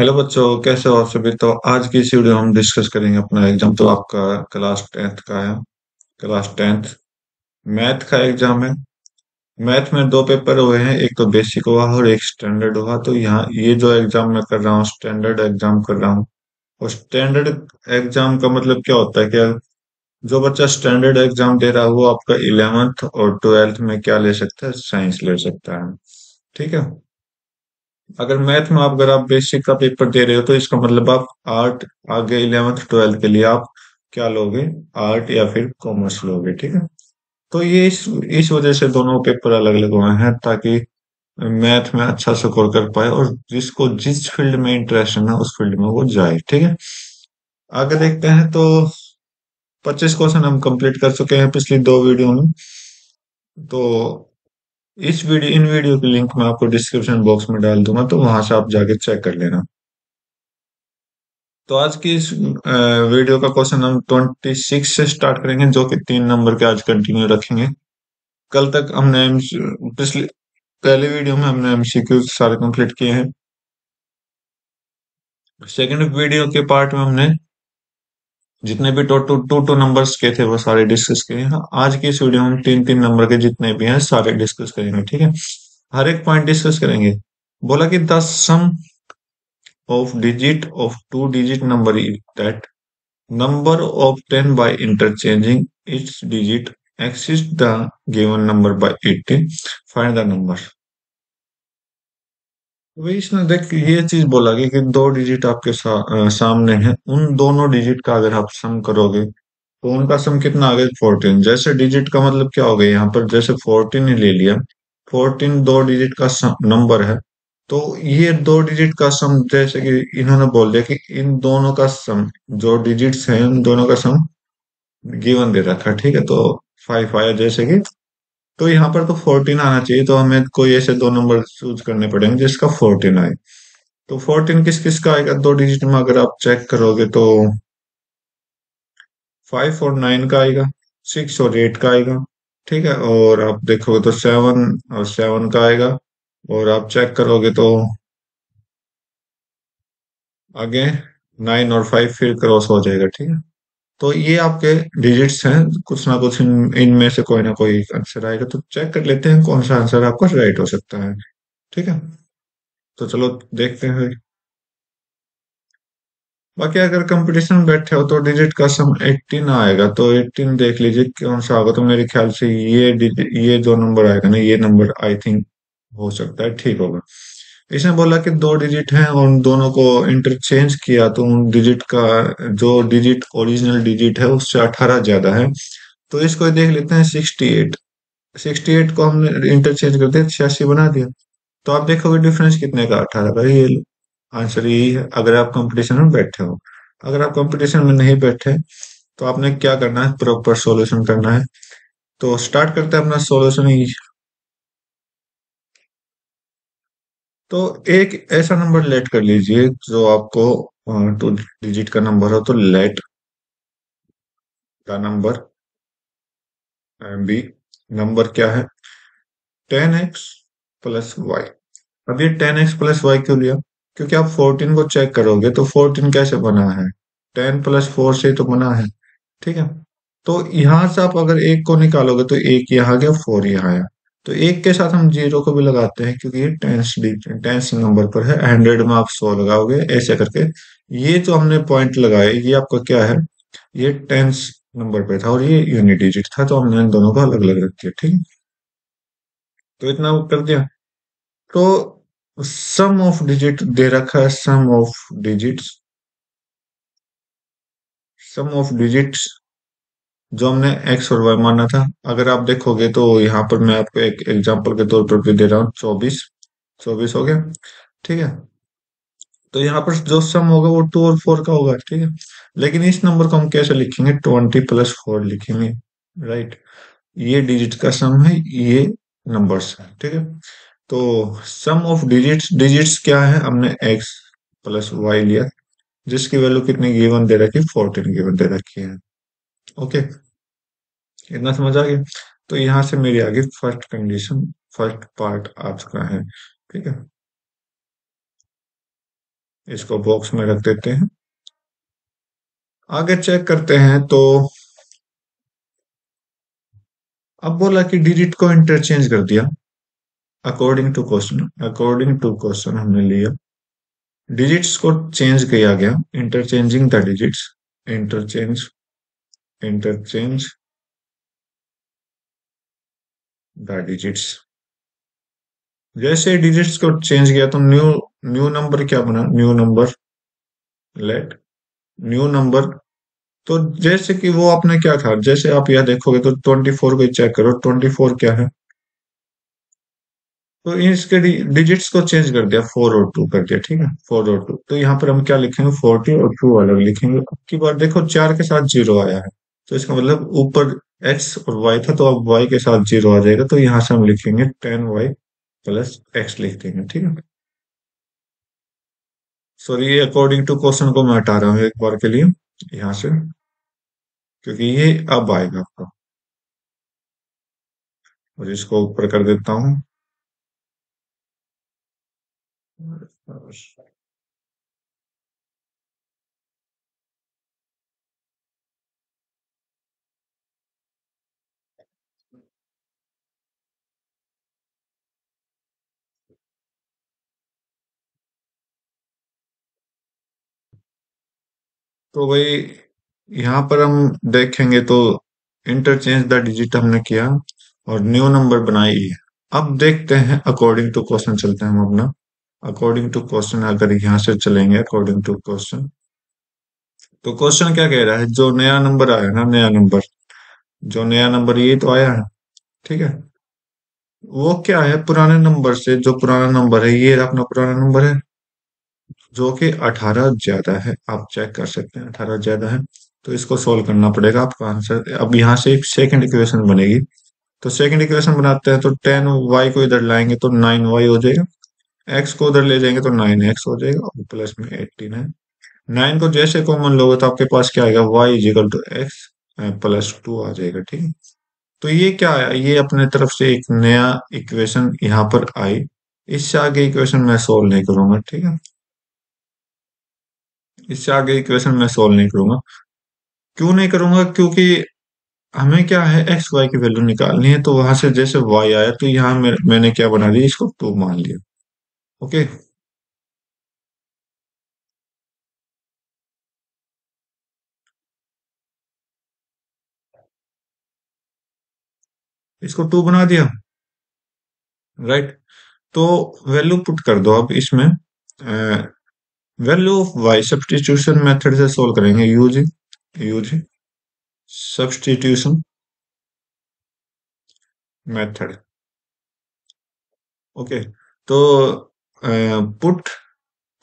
Hello बच्चों, कैसे हो आप सभी। तो आज की इस वीडियो हम डिस्कस करेंगे अपना एग्जाम। तो आपका क्लास टेंथ का है। क्लास टेंथ मैथ का एग्जाम है। मैथ में दो पेपर हुए हैं, एक तो बेसिक हुआ और एक स्टैंडर्ड हुआ। तो यहाँ ये जो एग्जाम मैं कर रहा हूँ स्टैंडर्ड एग्जाम कर रहा हूँ। और स्टैंडर्ड एग्जाम का मतलब क्या होता है कि जो बच्चा स्टैंडर्ड एग्जाम दे रहा है वो आपका इलेवेंथ और ट्वेल्थ में क्या ले सकता है, साइंस ले सकता है। ठीक है। अगर मैथ में अगर आप बेसिक का पेपर दे रहे हो तो इसका मतलब आप आर्ट, आगे इलेवेंथ ट्वेल्थ के लिए आप क्या लोगे, आर्ट या फिर कॉमर्स लोगे। ठीक है। तो ये इस वजह से दोनों पेपर अलग अलग हुए हैं, ताकि मैथ में अच्छा स्कोर कर पाए और जिसको जिस फील्ड में इंटरेस्ट है ना उस फील्ड में वो जाए। ठीक है। आगे देखते हैं। तो 25 क्वेश्चन हम कंप्लीट कर चुके हैं पिछली दो वीडियो में। तो इन वीडियो की लिंक मैं आपको डिस्क्रिप्शन बॉक्स में डाल दूंगा, तो वहां से आप जाके चेक कर लेना। तो आज की इस वीडियो का क्वेश्चन हम 26 से स्टार्ट करेंगे, जो कि 3 नंबर के आज कंटिन्यू रखेंगे। कल तक हमने पिछले पहले वीडियो में हमने एमसीक्यू सारे कंप्लीट किए हैं। सेकंड वीडियो के पार्ट में हमने जितने भी टोटल टू टू नंबर्स के थे वो सारे डिस्कस किए हैं। आज की इस वीडियो में हम 3 3 नंबर के जितने भी हैं सारे डिस्कस करेंगे। ठीक है। हर एक पॉइंट डिस्कस करेंगे। बोला कि the sum of digit of two digit number is that number obtained by interchanging its digit exceeds the given number by 18. Find the number. वही इसने देख ये चीज बोला कि दो डिजिट आपके सामने है, उन दोनों डिजिट का अगर आप सम करोगे तो उनका सम कितना आ गया, 14। जैसे डिजिट का मतलब क्या हो गया यहाँ पर, जैसे 14 ही ले लिया। 14 दो डिजिट का नंबर है। तो ये दो डिजिट का सम, जैसे कि इन्होंने बोल दिया कि इन दोनों का सम, जो डिजिट्स हैं उन दोनों का सम गिवन दे रखा है। ठीक है। तो 5 आया जैसे कि, तो यहाँ पर तो 14 आना चाहिए, तो हमें कोई ऐसे दो नंबर चूज करने पड़ेंगे जिसका 14 आए। तो 14 किस किस का आएगा दो डिजिट में, अगर आप चेक करोगे तो 5 और 9 का आएगा, 6 और 8 का आएगा। ठीक है। और आप देखोगे तो 7 और 7 का आएगा। और आप चेक करोगे तो आगे 9 और 5 फिर क्रॉस हो जाएगा। ठीक है। तो ये आपके डिजिट्स हैं, कुछ ना कुछ इनमें से कोई ना कोई आंसर आएगा। तो चेक कर लेते हैं कौन सा आंसर आपका राइट हो सकता है। ठीक है। तो चलो देखते हैं। बाकी अगर कंपटीशन में बैठे हो तो डिजिट का सम 18 आएगा, तो 18 देख लीजिए कौन सा होगा। तो मेरे ख्याल से ये जो नंबर आएगा ना, ये नंबर आई थिंक हो सकता है ठीक होगा। इसने बोला कि दो डिजिट हैं और उन दोनों को इंटरचेंज किया तो उन डिजिट का, जो डिजिट ओरिजिनल डिजिट है उससे 18 ज्यादा है। तो इसको देख लेते हैं 68। 68 को हमने इंटरचेंज कर दिया, 86 बना दिया। तो आप देखोगे डिफरेंस कितने का, 18 का। ये आंसर यही है अगर आप कंपटीशन में बैठे हो। अगर आप कंपटीशन में नहीं बैठे तो आपने क्या करना है, प्रॉपर सॉल्यूशन करना है। तो स्टार्ट करते हैं अपना सॉल्यूशन। तो एक ऐसा नंबर लेट कर लीजिए जो आपको टू डिजिट का नंबर हो। तो लेट का नंबर बी, नंबर क्या है, 10x+y। अब ये 10x+y क्यों लिया, क्योंकि आप 14 को चेक करोगे तो 14 कैसे बना है, 10+4 से ही तो बना है। ठीक है। तो यहां से आप अगर एक को निकालोगे तो एक यहाँ गया, 4 यहाँ आया। तो एक के साथ हम जीरो को भी लगाते हैं क्योंकि ये टेंस नंबर पर है। 100 में आप 100 लगाओगे ऐसे करके। ये जो हमने पॉइंट लगाए ये आपका क्या है, ये टेंस नंबर पे था और ये यूनिट डिजिट था, तो हमने इन दोनों को अलग अलग रख दिया। ठीक है। तो इतना कर दिया। तो सम ऑफ डिजिट दे रखा है, सम ऑफ डिजिट्स जो हमने एक्स और वाई माना था। अगर आप देखोगे तो यहाँ पर मैं आपको एक एग्जांपल के तौर पर भी दे रहा हूँ, 24। 24 हो गया। ठीक है। तो यहाँ पर जो सम होगा वो 2 और 4 का होगा। ठीक है। लेकिन इस नंबर को हम कैसे लिखेंगे, 20+4 लिखेंगे। राइट। ये डिजिट का सम है, ये नंबर्स है। ठीक है। तो सम ऑफ डिजिट्स, डिजिट्स क्या है, हमने x+y लिया जिसकी वैल्यू कितनी गिवन दे रखी है, 14 गिवन दे रखी है। ओके। इतना समझ आ गया। तो यहाँ से मेरी आगे फर्स्ट कंडीशन, फर्स्ट पार्ट आ चुका है। ठीक है। इसको बॉक्स में रख देते हैं। आगे चेक करते हैं तो अब बोला कि डिजिट को इंटरचेंज कर दिया। अकॉर्डिंग टू क्वेश्चन हमने लिया, डिजिट्स को चेंज किया गया, interchanging the digits, interchange interchange the digits. जैसे डिजिट्स को चेंज किया तो न्यू न्यू नंबर क्या बना, new number, let new number. तो जैसे कि वो आपने क्या था, जैसे आप यह देखोगे तो 24 को चेक करो, 24 क्या है, तो इसके डिजिट्स को चेंज कर दिया, 4 और 2 कर दिया, ठीक है, 4 और 2। तो यहाँ पर हम क्या लिखेंगे, 40 और 2 अलग लिखेंगे। अब की बार देखो 4 के साथ 0 आया है, तो इसका मतलब ऊपर एक्स और वाई था, तो अब वाई के साथ 0 आ जाएगा, तो यहाँ से हम लिखेंगे 10y प्लस एक्स लिख देंगे, ठीक है। सॉरी, ये अकॉर्डिंग टू क्वेश्चन को मैं हटा रहा हूँ एक बार के लिए यहाँ से, क्योंकि ये अब आएगा आपका, और इसको ऊपर कर देता हूँ। तो भाई यहाँ पर हम देखेंगे तो इंटरचेंज द डिजिट हमने किया और न्यू नंबर बनाई है। अब देखते हैं, अकॉर्डिंग टू क्वेश्चन चलते हैं हम अपना। अकॉर्डिंग टू क्वेश्चन अगर यहाँ से चलेंगे, अकॉर्डिंग टू क्वेश्चन, तो क्वेश्चन क्या कह रहा है, जो नया नंबर आया ना, नया नंबर, जो नया नंबर ये तो आया है, ठीक है, वो क्या है, पुराने नंबर से, जो पुराना नंबर है ये अपना पुराना नंबर है, जो कि 18 ज्यादा है। आप चेक कर सकते हैं 18 ज्यादा है, तो इसको सोल्व करना पड़ेगा आपका आंसर। अब यहाँ से एक सेकंड इक्वेशन बनेगी, तो सेकंड इक्वेशन बनाते हैं तो 10y को इधर लाएंगे तो 9y हो जाएगा, x को उधर ले जाएंगे तो 9x हो जाएगा, और प्लस में 18 है। 9 को जैसे कॉमन लोगे तो आपके पास क्या आएगा, y is equal to x plus 2 आ जाएगा, ठीक है। तो ये क्या आया, ये अपने तरफ से एक नया इक्वेशन यहाँ पर आई। इससे आगे इक्वेशन मैं सोल्व नहीं करूंगा, ठीक है, इससे आगे इक्वेशन मैं सोल्व नहीं करूंगा। क्यों नहीं करूंगा, क्योंकि हमें क्या है, एक्स वाई की वैल्यू निकालनी है, तो वहां से जैसे वाई आया तो यहाँ मैंने क्या बना दिया, इसको 2 मान लिया। ओके, इसको 2 बना दिया, राइट। तो वैल्यू पुट कर दो अब इसमें, value of y substitution method से सोल्व करेंगे, using using substitution method. Okay, तो put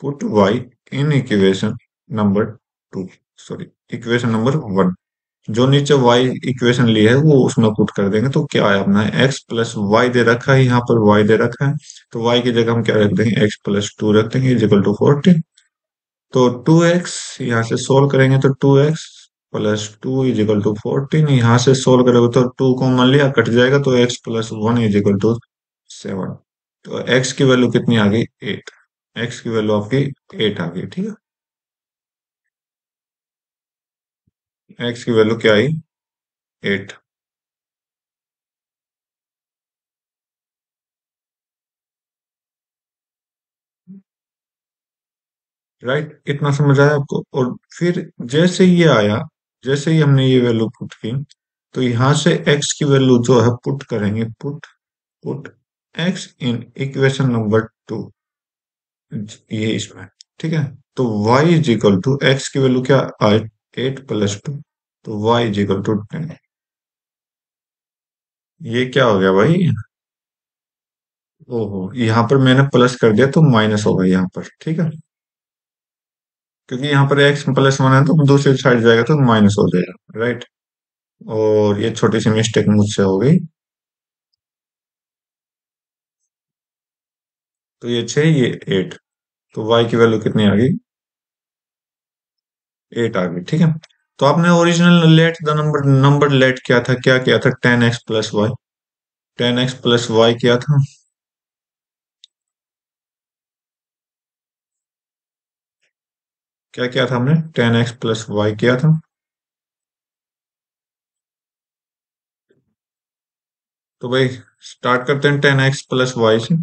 put y in equation number 2, sorry, equation number 1। जो नीचे y इक्वेशन ली है वो उसमें पुट कर देंगे, तो क्या है अपना, x प्लस वाई दे रखा है, यहाँ पर y दे रखा है, तो y की जगह हम क्या रख देंगे, x प्लस 2 रख देंगे, इजिकल टू 14। तो 2x यहाँ से सोल्व करेंगे तो 2x प्लस 2 इजिकल टू 14, यहाँ से सोल्व करोगे तो 2 कॉमन लिया, कट जाएगा, तो x प्लस 1 इजिकल टू 7। तो x की वैल्यू कितनी आ गई, 8। x की वैल्यू आपकी 8 आ गई, ठीक है, x की वैल्यू क्या आई, 8। राइट, इतना समझ आया आपको। और फिर जैसे ये आया, जैसे ही हमने ये वैल्यू पुट की, तो यहां से x की वैल्यू जो है पुट करेंगे, put put x in equation number 2, ये इसमें, ठीक है। तो y is equal to, x की वैल्यू क्या आई, 8 प्लस 2, तो y इज इक्वल टू 10। ये क्या हो गया भाई, ओहो, यहाँ पर मैंने प्लस कर दिया तो माइनस होगा यहाँ पर, ठीक है, क्योंकि यहाँ पर x प्लस 1 है तो दूसरी साइड जाएगा तो माइनस हो जाएगा, राइट। और ये छोटी सी मिस्टेक मुझसे हो गई, तो ये 6, ये 8, तो y की वैल्यू कितनी आ गई, 8 आ गई, ठीक है। तो आपने original let the number, number let क्या था, क्या किया था, 10x plus Y, 10x plus Y किया था। क्या किया था हमने? 10x प्लस वाई किया था। तो भाई स्टार्ट करते हैं 10x प्लस वाई से।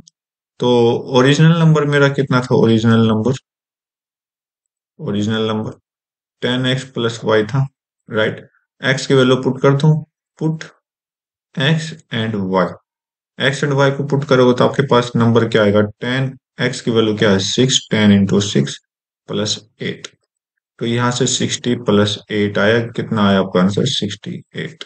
तो ओरिजिनल नंबर मेरा कितना था? Original number 10x plus y था, राइट। x की वैल्यू पुट कर दूं, put x and y। X and y को पुट करोगे तो आपके पास नंबर क्या आएगा? 10x की वैल्यू क्या है? 6, 10 into 6 प्लस 8। तो यहाँ से 60 प्लस 8 आया, कितना आया आपका आंसर? 68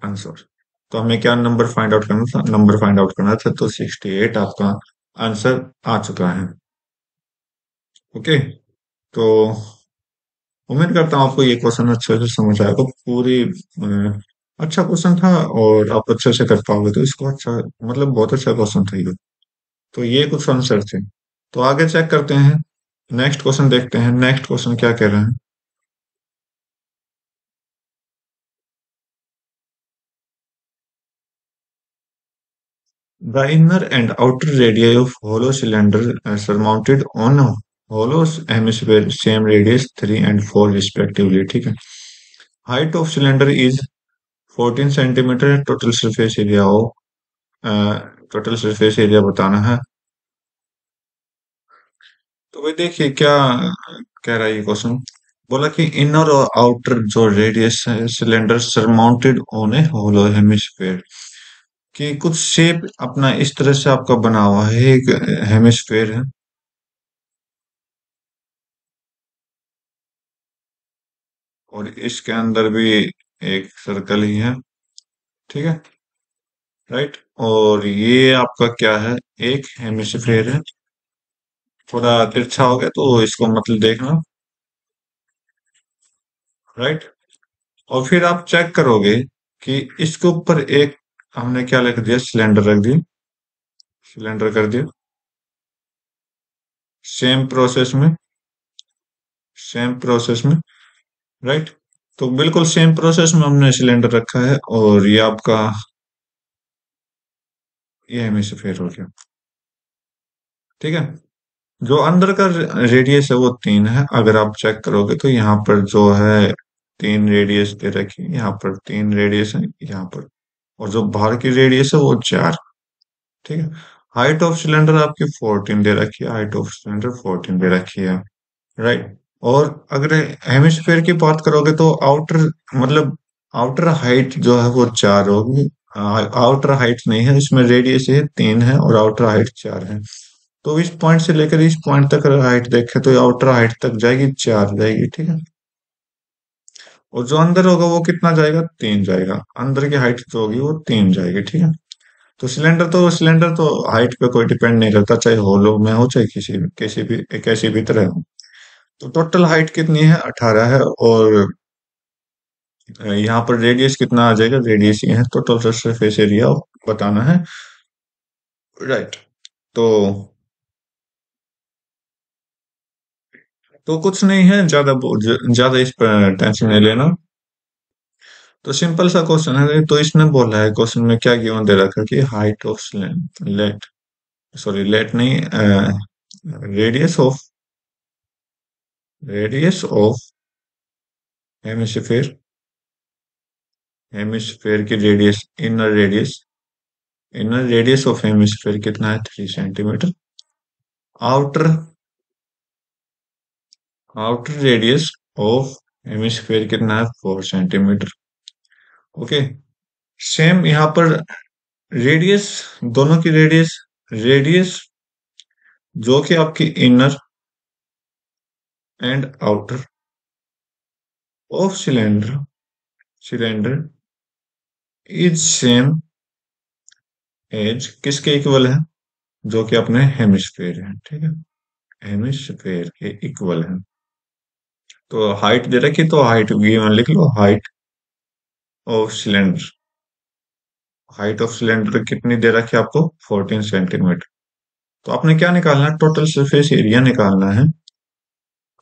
आंसर। तो हमें क्या नंबर फाइंड आउट करना था? नंबर फाइंड आउट करना था, तो 68 आपका आंसर आ चुका है। ओके। तो उम्मीद करता हूँ आपको ये क्वेश्चन अच्छे से समझ आएगा। पूरी अच्छा क्वेश्चन था और आप अच्छे से कर पाओगे, तो इसको अच्छा, मतलब बहुत अच्छा क्वेश्चन था ये। तो ये कुछ आंसर थे। तो आगे चेक करते हैं, नेक्स्ट क्वेश्चन देखते हैं। नेक्स्ट क्वेश्चन क्या कह रहे हैं? The inner and outer radii of hollow cylinder are surmounted on a hollow hemisphere, same radius 3 and 4 respectively, ठीक है। Height of cylinder is 14 centimetre. Total surface area बताना है। तो भाई देखिए क्या कह रहा है ये क्वेश्चन। बोला कि इनर और आउटर जो रेडियस है cylinder surmounted on a hollow hemisphere, कि कुछ शेप अपना इस तरह से आपका बना हुआ है, एक हेमिस्फेयर है और इसके अंदर भी एक सर्कल ही है, ठीक है, राइट। और ये आपका क्या है? एक हेमिस्फेयर है। थोड़ा तिरछा हो गया तो इसको मतलब देखना, राइट। और फिर आप चेक करोगे कि इसके ऊपर एक हमने क्या लिख दिया? सिलेंडर रख दिया, सिलेंडर कर दिया। सेम प्रोसेस में, सेम प्रोसेस में, राइट। तो बिल्कुल सेम प्रोसेस में हमने सिलेंडर रखा है और ये आपका ये हेमिस्फेयर हो गया, ठीक है। जो अंदर का रेडियस है वो 3 है। अगर आप चेक करोगे तो यहाँ पर जो है 3 रेडियस दे रखी है, यहाँ पर 3 रेडियस है, यहाँ पर। और जो बाहर की रेडियस है वो 4, ठीक है। हाइट ऑफ सिलेंडर आपकी 14 दे रखी है, हाइट ऑफ सिलेंडर 14 दे रखी है, राइट। और अगर हेमिस्फेयर की बात करोगे तो आउटर, मतलब आउटर हाइट जो है वो 4 होगी। आउटर हाइट नहीं है, इसमें रेडियस है 3 है और आउटर हाइट 4 है। तो इस पॉइंट से लेकर इस पॉइंट तक अगर हाइट देखें तो आउटर हाइट तक जाएगी 4 जाएगी, ठीक है। और जो अंदर होगा वो कितना जाएगा? 3 जाएगा। अंदर की हाइट जो होगी वो 3 जाएगी, ठीक है। तो सिलेंडर तो हाइट पे कोई डिपेंड नहीं करता, चाहे होलो में हो चाहे किसी भी तरह हो। तो टोटल हाइट कितनी है? 18 है। और यहाँ पर रेडियस कितना आ जाएगा? रेडियस ये है। तो टोटल सरफेस एरिया बताना है, राइट। तो कुछ नहीं है ज्यादा, ज्यादा इस पर टेंशन नहीं लेना। तो सिंपल सा क्वेश्चन है। तो इसने बोला है क्वेश्चन में क्या गिवन दे रखा है कि height of let, sorry let नहीं, radius of, radius of hemisphere, hemisphere की radius, inner radius of hemisphere कितना है? 3 centimetre. Outer, outer radius of hemisphere कितना है? 4 सेंटीमीटर। ओके। सेम यहाँ पर रेडियस, दोनों की रेडियस, रेडियस जो कि आपकी inner and outer of cylinder, cylinder is same as किसके इक्वल है? जो कि अपने हेमिस्फेयर है, ठीक है। हेमिस्फेयर के इक्वल है। तो हाइट दे रखी तो हाइट गिवन लिख लो, height of cylinder. Height of cylinder कितनी दे रखी है आपको? 14 सेंटीमीटर। तो आपने क्या निकालना है? टोटल सरफेस एरिया निकालना है।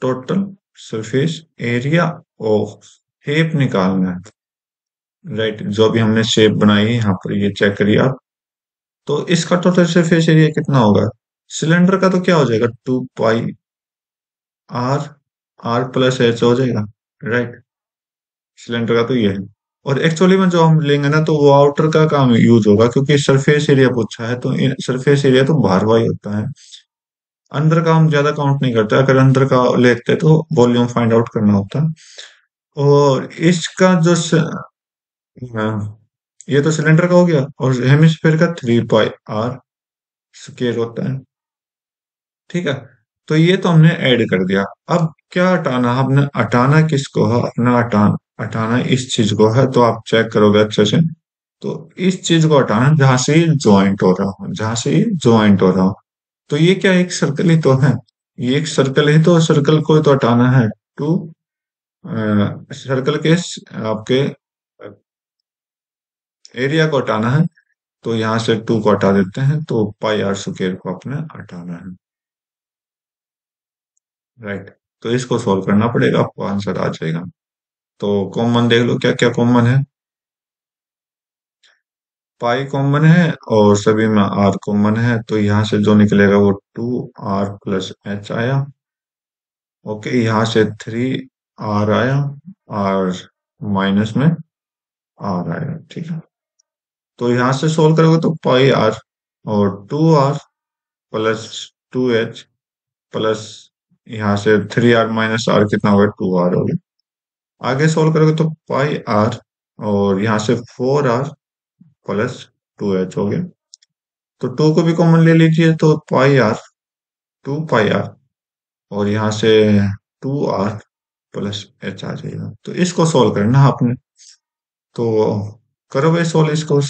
Total surface area of shape निकालना है, राइट। जो भी हमने शेप बनाई है यहाँ पर, ये चेक करिए आप। तो इसका टोटल सरफेस एरिया कितना होगा? सिलेंडर का तो क्या हो जाएगा? 2 पाई आर आर प्लस एच हो जाएगा, राइट। सिलेंडर का तो ये है। और एक्चुअली में जो हम लेंगे ना तो वो आउटर का काम यूज होगा, क्योंकि सरफेस एरिया पूछा है, तो सरफेस एरिया तो बाहर वाही होता है। अंदर का हम ज्यादा काउंट नहीं करते, अगर अंदर का लेते तो वॉल्यूम फाइंड आउट करना होता है। और इसका जो हाँ, ये तो सिलेंडर का हो गया, और हेमिस्फेयर का 3 पाई आर स्क्वायर होता है। ठीक है, तो ये तो हमने ऐड कर दिया। अब क्या हटाना, हमने हटाना किसको है, अपना हटाना, हटाना इस चीज को है, तो आप चेक करोगे अच्छे से। तो इस चीज को हटाना जहां से ये ज्वाइंट हो रहा हो, जहां से ये ज्वाइंट हो रहा हो। तो ये क्या, एक सर्कल ही तो है, ये एक सर्कल है, तो सर्कल को तो हटाना है। टू सर्कल के आपके एरिया को हटाना है, तो यहाँ से 2 को हटा देते हैं, तो पाई आर स्क्वायर को अपने हटाना है, राइट। तो इसको सॉल्व करना पड़ेगा, आपको आंसर आ जाएगा। तो कॉमन देख लो क्या क्या कॉमन है। पाई कॉमन है, और सभी में आर कॉमन है, तो यहाँ से जो निकलेगा वो 2 r + h आया। ओके, यहाँ से 3 r आया, और माइनस में आर आया, ठीक है। तो यहाँ से सोल्व करोगे तो पाई आर, और 2r + 2h प्लस, यहाँ से 3r - r कितना होगा, 2r हो गया। आगे सोल्व करोगे तो पाई आर, और यहाँ से 4r + 2h हो गया। तो 2 को भी कॉमन ले लीजिए, तो पाई आर 2 पाई आर, और यहाँ से 2r + h आ जाएगा। तो इसको सोल्व करना आपने, तो करो भाई सोल्व इसको।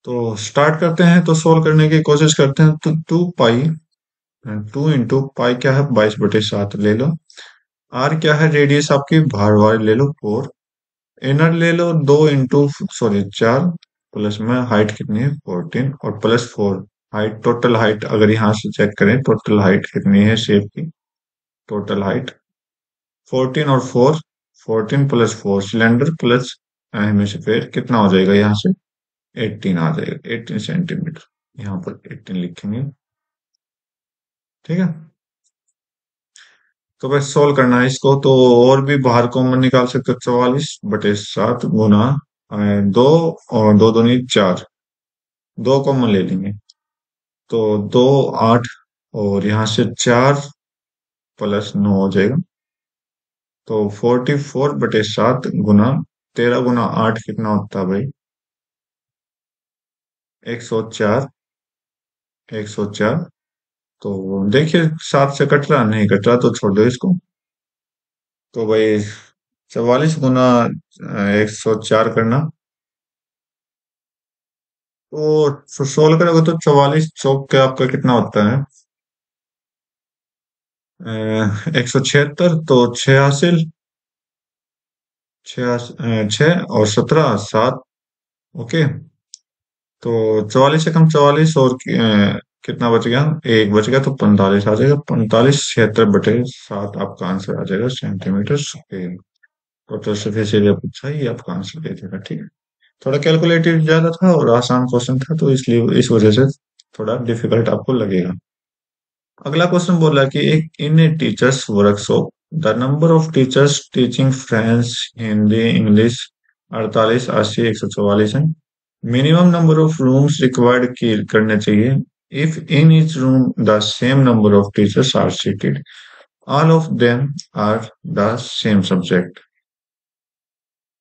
तो स्टार्ट करते हैं, तो सोल्व करने की कोशिश करते हैं। तो 2 इंटू पाई क्या है, 22/7 ले लो। आर क्या है, रेडियस आपकी बाहर वाली ले लो 4। इनर ले लो 2 इंटू 4, प्लस में हाइट कितनी है 14, और +4 हाइट, टोटल हाइट अगर यहाँ से चेक करें, टोटल हाइट कितनी है शेप की, टोटल हाइट 14 और 4, 14 + 4 सिलेंडर प्लस हेमिस्फेयर कितना हो जाएगा, यहाँ से 18 आ जाएगा, 18 सेंटीमीटर। यहाँ पर 18 लिखेंगे, ठीक है। तो बस सोल्व करना है इसको, तो और भी बाहर कॉमन निकाल सकते हो, 44/7 गुना 2, और 2 दूनी 4, 2 कॉमन ले लेंगे, तो 2 8, और यहाँ से 4 + 9 हो जाएगा। तो 44/7 गुना 13 गुना 8 कितना होता है भाई, 104, 104। तो देखिए 7 से कट रहा, नहीं कट रहा तो छोड़ दो इसको। तो भाई 44 गुना 104 करना, तो सोल्व करोगे तो 44 चौक के आपका कितना होता है, 176। तो 6 हासिल, 6 और 17 7। ओके, तो 44 से कम 44, और कितना बच गया, एक बच गया, तो 45 आ जाएगा। 45 76/7 आपका आंसर आ जाएगा centimetre square. Total surface area पूछा है, ये आपका आंसर दे देगा, ठीक है। थोड़ा कैलकुलेटिव ज्यादा था और आसान क्वेश्चन था, तो इसलिए इस वजह से थोड़ा डिफिकल्ट आपको लगेगा। अगला क्वेश्चन बोला कि एक in a teachers workshop the number of teachers teaching French, Hindi, English 48 80 144 है। Minimum number of rooms required करने चाहिए if in each room the same number of teachers are seated, all of them are the same subject.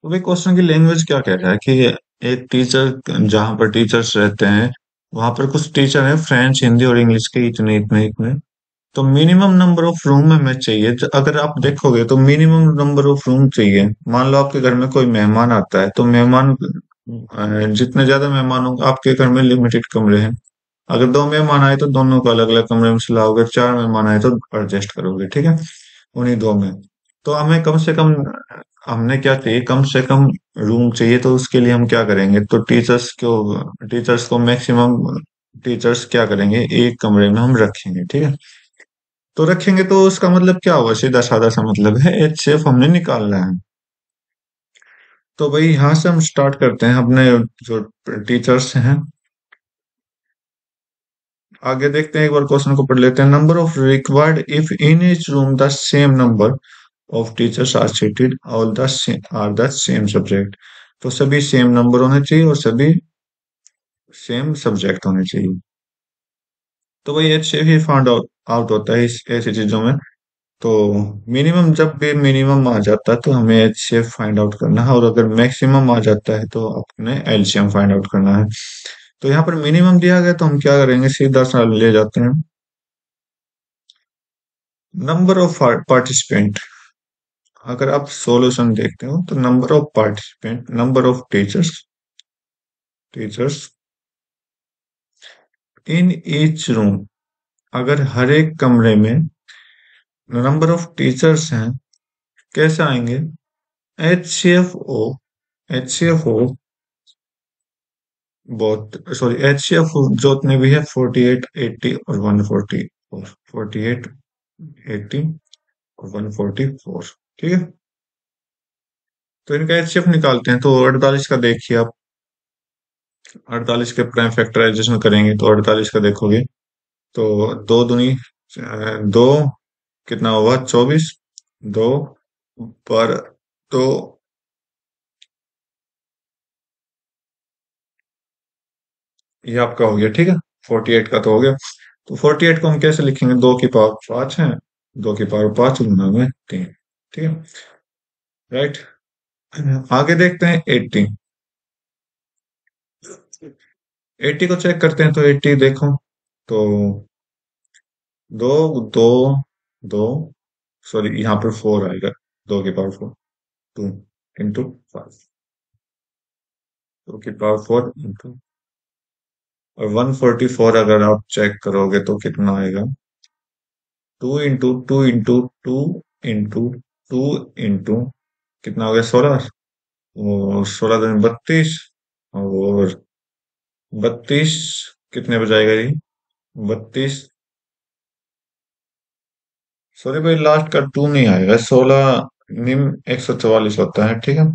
तो भाई question की language क्या कह रहा है कि एक टीचर, जहां पर टीचर्स रहते हैं वहां पर कुछ टीचर हैं फ्रेंच, हिंदी और इंग्लिश के, इतने इतने इतने। तो मिनिमम नंबर ऑफ रूम हमें चाहिए, अगर आप देखोगे तो मिनिमम नंबर ऑफ रूम चाहिए। मान लो आपके घर में कोई मेहमान आता है, तो मेहमान जितने ज्यादा मेहमान होंगे, आपके घर में लिमिटेड कमरे हैं। अगर 2 मेहमान आए तो दोनों को अलग अलग कमरे में सुलाओगे, 4 मेहमान आए तो एडजस्ट करोगे, ठीक है, उन्हीं 2 में। तो हमें कम से कम, हमने क्या चाहिए, कम से कम रूम चाहिए, तो उसके लिए हम क्या करेंगे, तो टीचर्स को मैक्सिमम टीचर्स क्या करेंगे, एक कमरे में हम रखेंगे, ठीक है। तो रखेंगे तो उसका मतलब क्या होगा, सीधा साधा सा मतलब है एच सी एफ हमने निकालना है। तो भाई यहाँ से हम स्टार्ट करते हैं अपने जो टीचर्स हैं। आगे देखते हैं, एक बार क्वेश्चन को पढ़ लेते हैं। Number of required if in each room the same number of teachers are seated all the are the same subject. तो सभी सेम नंबर होने चाहिए और सभी सेम सब्जेक्ट होने चाहिए। तो भाई एच ही फाइंड आउट आउट होता है इस ऐसी चीजों में। तो मिनिमम, जब भी मिनिमम आ जाता है तो हमें एच फाइंड आउट करना है, और अगर मैक्सिमम आ जाता है तो अपने एलसीएम फाइंड आउट करना है। तो यहाँ पर मिनिमम दिया गया तो हम क्या करेंगे, सीधा सा ले जाते हैं नंबर ऑफ पार्टिसिपेंट। अगर आप सॉल्यूशन देखते हो तो number of participant, number of teachers in each room. अगर हर एक कमरे में नंबर ऑफ टीचर्स हैं, कैसे आएंगे, H C F O, H C F O बहुत, सॉरी एच सी एफ जोतने भी है 48, 80 और 144, 48, 80 और 144। ठीक है, तो इनका एच सी एफ निकालते हैं। तो 48 का देखिए आप, 48 के प्राइम फैक्टराइजेशन करेंगे तो 48 का देखोगे तो दो दुनी दो, कितना हुआ 24, दो पर दो, ये आपका हो गया। ठीक है, 48 का तो हो गया। तो 48 को हम कैसे लिखेंगे, 2 की पावर 5 है, 2 की पावर 5 गुना में 3। ठीक है, राइट। आगे देखते हैं 80। 80 को चेक करते हैं, तो 80 देखो तो दो, दो, दो, सॉरी यहाँ पर 4 आएगा, 2 की पावर 4, 2 इंटू 5, 2 की पावर 4 इंटू, और 144 अगर आप चेक करोगे तो कितना आएगा, 2 इंटू 2 इंटू 2 इंटू कितना हो गया, 16, और 16 दूनी 32, और 32 कितने बजाएगा ये, 32, सॉरी भाई लास्ट का 2 नहीं आएगा, 16 निम 144 होता है। ठीक है,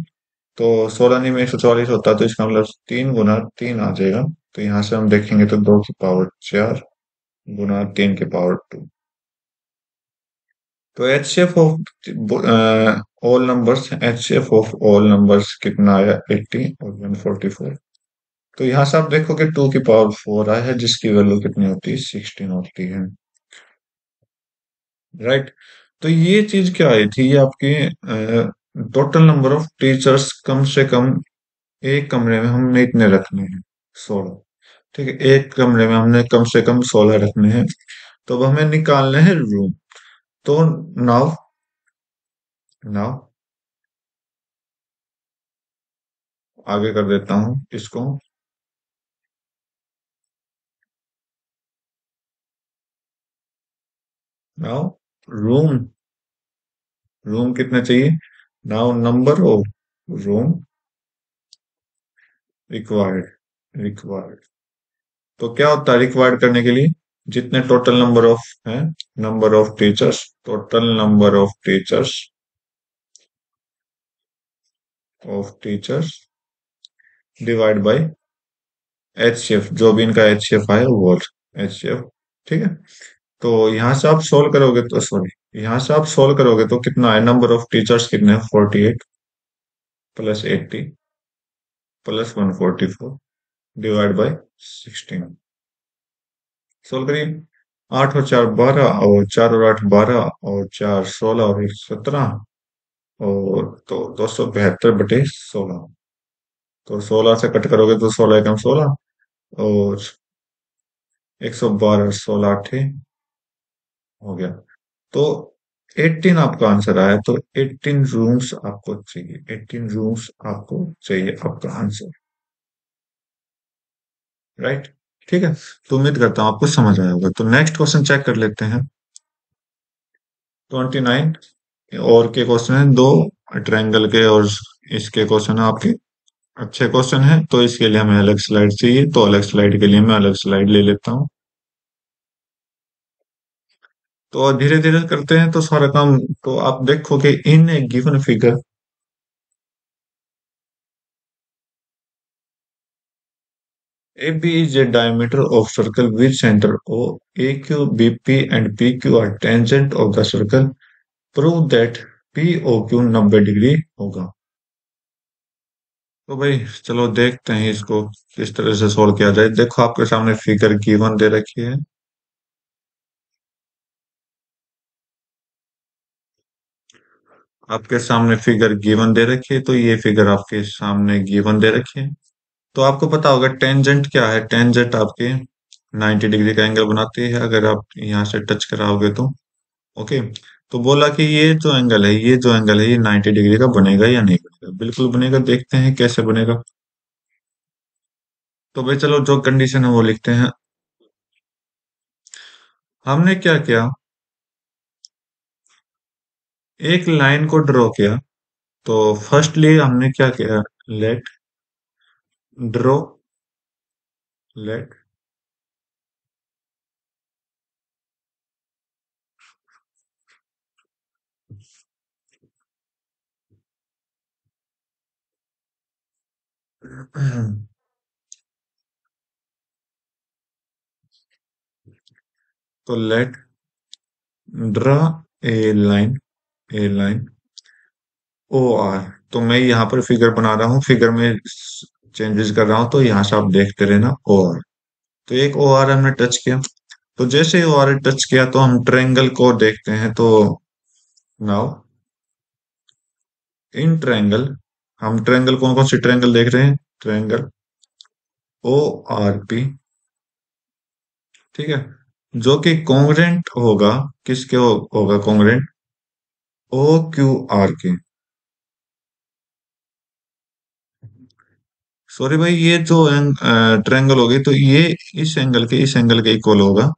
तो 16 निम 144 होता है, तो इसका मतलब 3 गुना 3 आ जाएगा। तो यहाँ से हम देखेंगे तो 2 की पावर 4 गुना 3 की पावर 2। तो H C F of all numbers, H C F of all numbers कितना आया, 80 और 144। तो यहाँ से आप देखोगे 2 की पावर 4 आया है, जिसकी वैल्यू कितनी होती है, 16 होती है। राइट। तो ये चीज क्या आई थी, ये आपकी टोटल नंबर ऑफ टीचर्स कम से कम एक कमरे में हमने इतने रखने हैं, 16। ठीक है, एक कमरे में हमने कम से कम 16 रखने हैं। तो अब हमें निकालने हैं रूम। तो नाउ, नाउ आगे कर देता हूं इसको। नाउ रूम, रूम कितने चाहिए, now number of room required, required. तो क्या होता है रिक्वायर्ड करने के लिए, जितने टोटल नंबर ऑफ हैं, number of teachers, total number of teachers divide by H C F, जो भी इनका एच सी एफ आया वो एच सी एफ। ठीक है, तो यहाँ से आप सोल्व करोगे तो, सॉरी यहाँ से आप सोल्व करोगे तो कितना है, नंबर ऑफ टीचर्स कितने हैं, 48 plus 80 plus 144 divide by 16। Solve करिए, 8 और 4 12, और 4 और 8 12, और 4 16, और 1 17, और तो 272/16। तो 16 से कट करोगे तो 16 एकम 16, और 112, 16 8 हो गया। तो 18 आपका आंसर आया। तो 18 रूम्स आपको चाहिए, 18 रूम्स आपको चाहिए आपका आंसर। राइट। ठीक है, तो उम्मीद करता हूँ आपको समझ आया होगा। तो नेक्स्ट क्वेश्चन चेक कर लेते हैं। 29 और के क्वेश्चन है दो, ट्रायंगल के और इसके क्वेश्चन है आपके। अच्छे क्वेश्चन है, तो इसके लिए हमें अलग स्लाइड चाहिए, तो अलग स्लाइड के लिए मैं अलग स्लाइड ले लेता हूँ। तो धीरे धीरे करते हैं तो सारा काम। तो आप देखोगे in a given figure, AB is a diameter of circle with center O. AQ, BP and PQ are tangent of the circle. Prove that POQ 90 degree होगा। तो भाई चलो देखते हैं इसको किस तरह से सोल्व किया जाए। देखो आपके सामने फिगर गिवन दे रखी है। आपके सामने फिगर गिवन दे रखी है, तो ये फिगर आपके सामने गिवन दे रखी है। तो आपको पता होगा टेंजेंट क्या है। टेंजेंट आपके 90 डिग्री का एंगल बनाती है अगर आप यहाँ से टच कराओगे तो। ओके। तो बोला कि ये जो एंगल है ये 90 डिग्री का बनेगा या नहीं बनेगा। बिल्कुल बनेगा, देखते हैं कैसे बनेगा। तो भाई चलो जो कंडीशन है वो लिखते हैं। हमने क्या किया, एक लाइन को ड्रॉ किया। तो फर्स्टली हमने क्या किया, लेट ड्रॉ, लेट तो late draw a line O R. तो मैं यहाँ पर फिगर बना रहा हूँ, फिगर में चेंजेस कर रहा हूँ, तो यहाँ से आप देखते रहना ओ आर। तो एक ओ आर हमने टच किया। तो जैसे ओ आर टच किया तो हम ट्रायंगल को देखते हैं। तो नाउ इन ट्रायंगल, हम ट्रायंगल कौन कौन सी ट्रायंगल देख रहे हैं, ट्रायंगल ओ आर पी, ठीक है, जो कि कॉन्ग्रेंट होगा, किसके होगा कॉन्ग्रेंट, ओ क्यू आर के। सॉरी भाई, ये जो ट्रायंगल होगी तो ये इस एंगल के इक्वल होगा,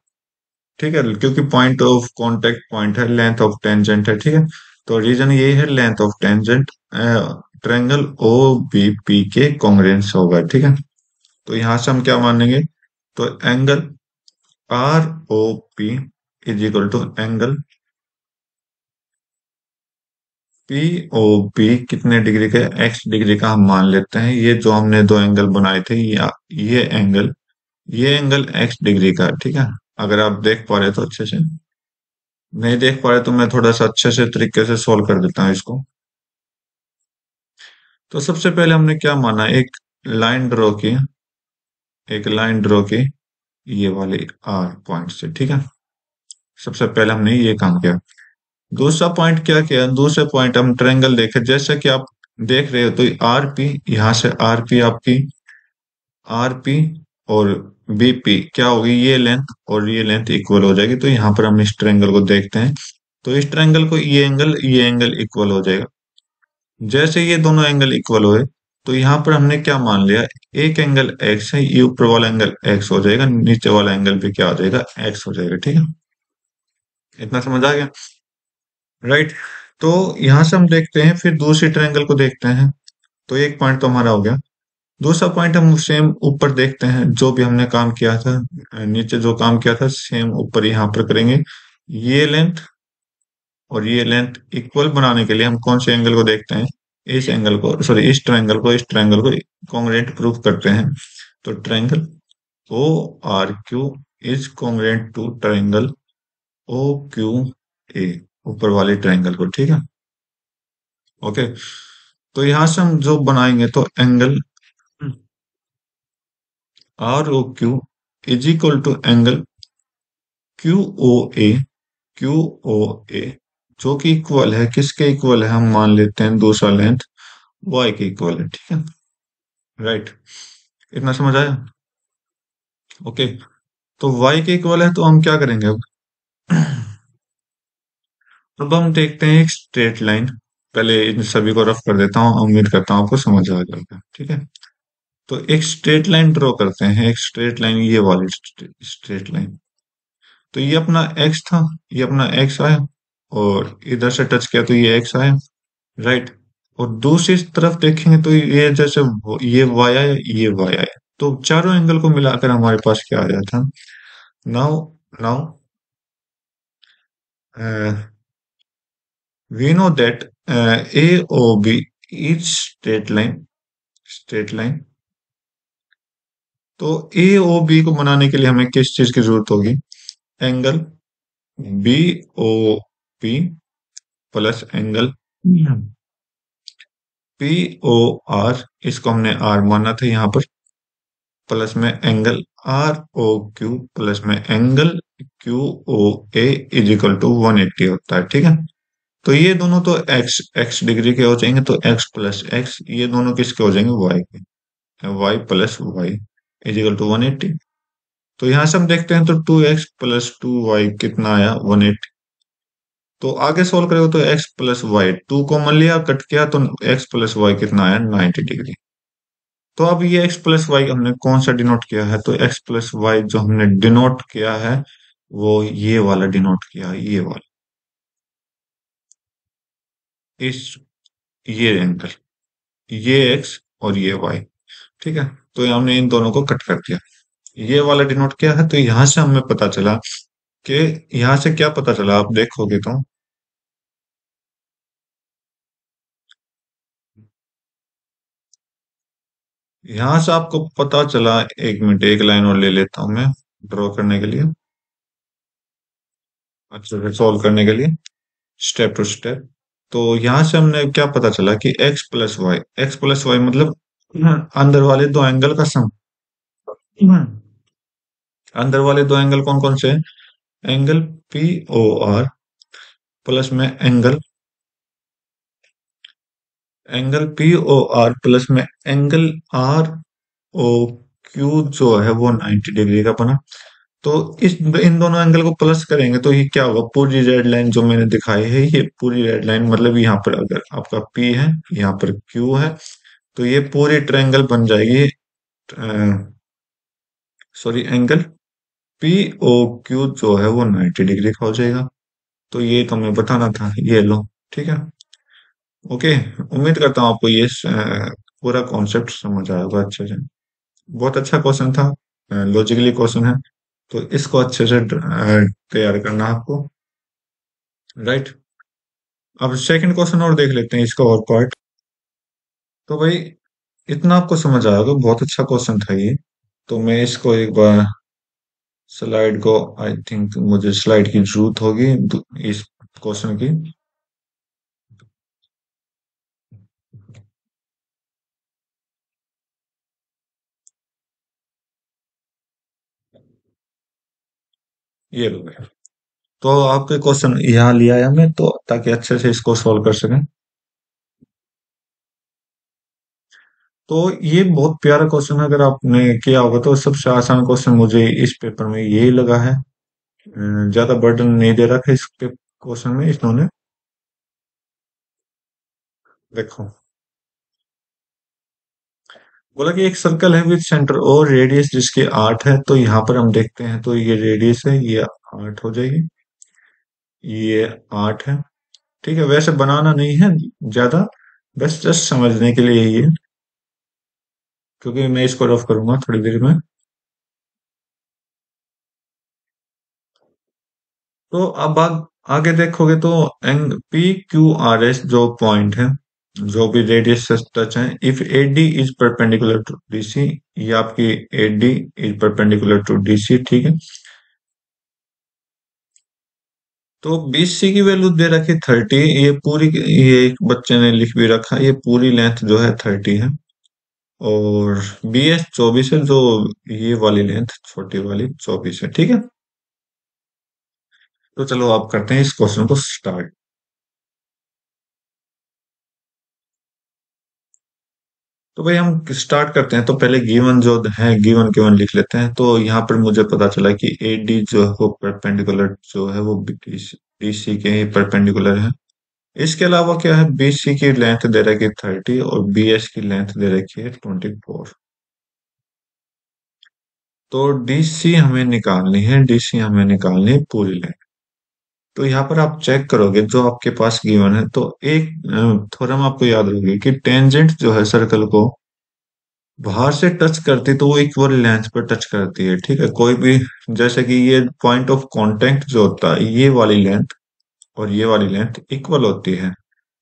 ठीक है, क्योंकि पॉइंट ऑफ कांटेक्ट पॉइंट है, लेंथ ऑफ टेंजेंट है, ठीक है। तो रीजन ये है length of tangent, triangle O B P के कॉन्ग्रेंस होगा, ठीक है। तो यहां से हम क्या मानेंगे, तो angle R O P is equal to angle P O P कितने डिग्री का, एक्स डिग्री का हम मान लेते हैं। ये जो हमने दो एंगल बनाए थे, ये एंगल ये एंगल एक्स डिग्री का है, ठीक है। अगर आप देख पा रहे तो अच्छे से, नहीं देख पा रहे तो मैं थोड़ा सा अच्छे से तरीके से सोल्व कर देता हूँ इसको। तो सबसे पहले हमने क्या माना, लाइन ड्रॉ की एक लाइन ड्रॉ की ये वाली आर पॉइंट से, ठीक है। सबसे पहले हमने ये काम किया। दूसरा पॉइंट क्या किया, दूसरे पॉइंट हम ट्रायंगल देखे, जैसे कि आप देख रहे हो तो आर पी, यहाँ से आर पी आपकी, आर पी और बीपी क्या होगी, ये लेंथ और ये लेंथ इक्वल हो जाएगी। तो यहाँ पर हम इस ट्रायंगल को देखते हैं। तो इस ट्रायंगल को ये एंगल इक्वल हो जाएगा। जैसे ये दोनों एंगल इक्वल हुए तो यहाँ पर हमने क्या मान लिया, एक एंगल एक्स है, ये ऊपर वाला एंगल एक्स हो जाएगा, नीचे वाला एंगल भी क्या हो जाएगा, एक्स हो जाएगा, ठीक है। इतना समझ आ गया, राइट। तो यहां से हम देखते हैं, फिर दूसरी ट्रायंगल को देखते हैं। तो एक पॉइंट तो हमारा हो गया। दूसरा पॉइंट हम सेम ऊपर देखते हैं, जो भी हमने काम किया था, नीचे जो काम किया था सेम ऊपर यहाँ पर करेंगे। ये लेंथ और ये लेंथ इक्वल बनाने के लिए हम कौन से एंगल को देखते हैं, इस ट्रायंगल को कॉन्ग्रुएंट प्रूफ करते हैं। तो triangle O R Q is congruent to triangle O Q A, ऊपर वाले ट्रायंगल को, ठीक है। ओके। तो यहां से हम जो बनाएंगे तो angle R O Q is equal to angle Q O A, Q O A, जो कि इक्वल है, किसके इक्वल है, हम मान लेते हैं दूसरा लेंथ वाई के इक्वल है, ठीक है, राइट। इतना समझ आया, ओके। तो वाई के इक्वल है तो हम क्या करेंगे अब, अब हम देखते हैं एक स्ट्रेट लाइन। पहले इन सभी को रफ कर देता हूँ, उम्मीद करता हूँ आपको समझ आ जाएगा, ठीक है। तो एक स्ट्रेट लाइन ड्रॉ करते हैं, एक स्ट्रेट लाइन, ये वाली स्ट्रेट लाइन। तो ये अपना एक्स था, ये अपना एक्स आया, और इधर से टच किया तो ये एक्स आया, राइट। और दूसरी तरफ देखेंगे तो ये जैसे ये वाई आया, ये वाई आया। तो चारों एंगल को मिलाकर हमारे पास क्या आया था, now now we know that AOB each straight line। तो AOB को बनाने के लिए हमें किस चीज की जरूरत होगी? Angle BOP plus angle POR, इसको हमने R माना था यहाँ पर, प्लस में एंगल ROQ प्लस में angle QOA is equal to 180 होता है। ठीक है, तो ये दोनों तो x डिग्री के हो जाएंगे, तो x प्लस x, ये दोनों किसके हो जाएंगे? y के। y plus y is equal to 180। तो यहां से हम देखते हैं, तो 2x प्लस 2y कितना आया? 180। तो आगे सोल्व करेगा तो x प्लस वाई, 2 कॉमन लिया, कट किया, तो x प्लस वाई कितना आया? 90 डिग्री। तो अब ये x प्लस वाई हमने कौन सा डिनोट किया है? तो x प्लस वाई जो हमने डिनोट किया है वो ये वाला डिनोट किया है, ये वाला, इस, ये एंगल, ये x और ये y। ठीक है, तो हमने इन दोनों को कट कर दिया, ये वाला डिनोट किया है। तो यहां से हमें पता चला कि, यहां से क्या पता चला आप देखोगे तो, यहां से आपको पता चला, एक मिनट, एक लाइन और ले लेता हूं मैं ड्रॉ करने के लिए, अच्छे से सॉल्व करने के लिए, स्टेप टू स्टेप। तो यहां से हमने क्या पता चला कि एक्स प्लस वाई मतलब अंदर वाले दो एंगल का सम। अंदर वाले दो एंगल कौन कौन से हैं? Angle P O R plus में angle P O R plus में एंगल आर ओ क्यू जो है वो 90 डिग्री का बना। तो इस इन दोनों एंगल को प्लस करेंगे तो ये क्या होगा? पूरी रेड लाइन जो मैंने दिखाई है, ये पूरी रेड लाइन, मतलब यहाँ पर अगर आपका P है, यहाँ पर Q है, तो ये पूरी ट्रायंगल बन जाएगी। Sorry, angle P O Q जो है वो 90 डिग्री का हो जाएगा। तो ये तो मैं बताना था, ये लो। ठीक है, ओके। उम्मीद करता हूँ आपको ये पूरा कॉन्सेप्ट समझ आया होगा अच्छे से। बहुत अच्छा क्वेश्चन था, लॉजिकली क्वेश्चन है, तो इसको अच्छे से तैयार करना है आपको, राइट। अब सेकंड क्वेश्चन और देख लेते हैं, इसका और पार्ट। तो भाई, इतना आपको समझ आया होगा, बहुत अच्छा क्वेश्चन था ये। तो मैं इसको एक बार, स्लाइड को, आई थिंक मुझे स्लाइड की जरूरत होगी इस क्वेश्चन की। ये लो भाई। तो आपके क्वेश्चन यहाँ लिया है हमने, तो ताकि अच्छे से इसको सॉल्व कर सकें। तो ये बहुत प्यारा क्वेश्चन है, अगर आपने किया होगा तो सबसे आसान क्वेश्चन मुझे इस पेपर में यही लगा है। ज्यादा बर्डन नहीं दे रखा इस क्वेश्चन में इन्होंने। देखो, बोला कि एक सर्कल है विद सेंटर और रेडियस जिसके 8 है। तो यहाँ पर हम देखते हैं, तो ये रेडियस है, ये 8 हो जाएगी, ये 8 है। ठीक है, वैसे बनाना नहीं है ज्यादा, बस जस्ट समझने के लिए ये, क्योंकि मैं इसको रफ करूंगा थोड़ी देर में। तो अब आगे देखोगे तो angle P Q R S जो पॉइंट है, जो भी रेडियस से टच है, if A D is perpendicular to D C, ये आपकी A D is perpendicular to D C. ठीक है, तो बी सी की वैल्यू दे रखी 30, ये पूरी, ये एक बच्चे ने लिख भी रखा, ये पूरी लेंथ जो है 30 है, और बी एस 24 है, जो ये वाली लेंथ छोटी वाली 24 है। ठीक है, तो चलो आप करते हैं इस क्वेश्चन को स्टार्ट। तो भाई हम स्टार्ट करते हैं, तो पहले गिवन जो है, गिवन गिवन लिख लेते हैं। तो यहाँ पर मुझे पता चला कि ए डी जो है वो परपेंडिकुलर जो है वो बी सी के ही परपेंडिकुलर है। इसके अलावा क्या है, बी सी की लेंथ दे रखी है 30 और बी एस की लेंथ दे रखी है 24। तो डी सी हमें निकालनी है, डी सी हमें निकालनी है पूरी लेंथ। तो यहाँ पर आप चेक करोगे जो आपके पास गिवन है, तो एक थ्योरम आपको याद होगी कि टेंजेंट जो है सर्कल को बाहर से टच करती तो वो इक्वल लेंथ पर टच करती है। ठीक है, कोई भी, जैसे कि ये पॉइंट ऑफ कांटेक्ट जो होता है, ये वाली लेंथ, और ये वाली लेंथ इक्वल होती है,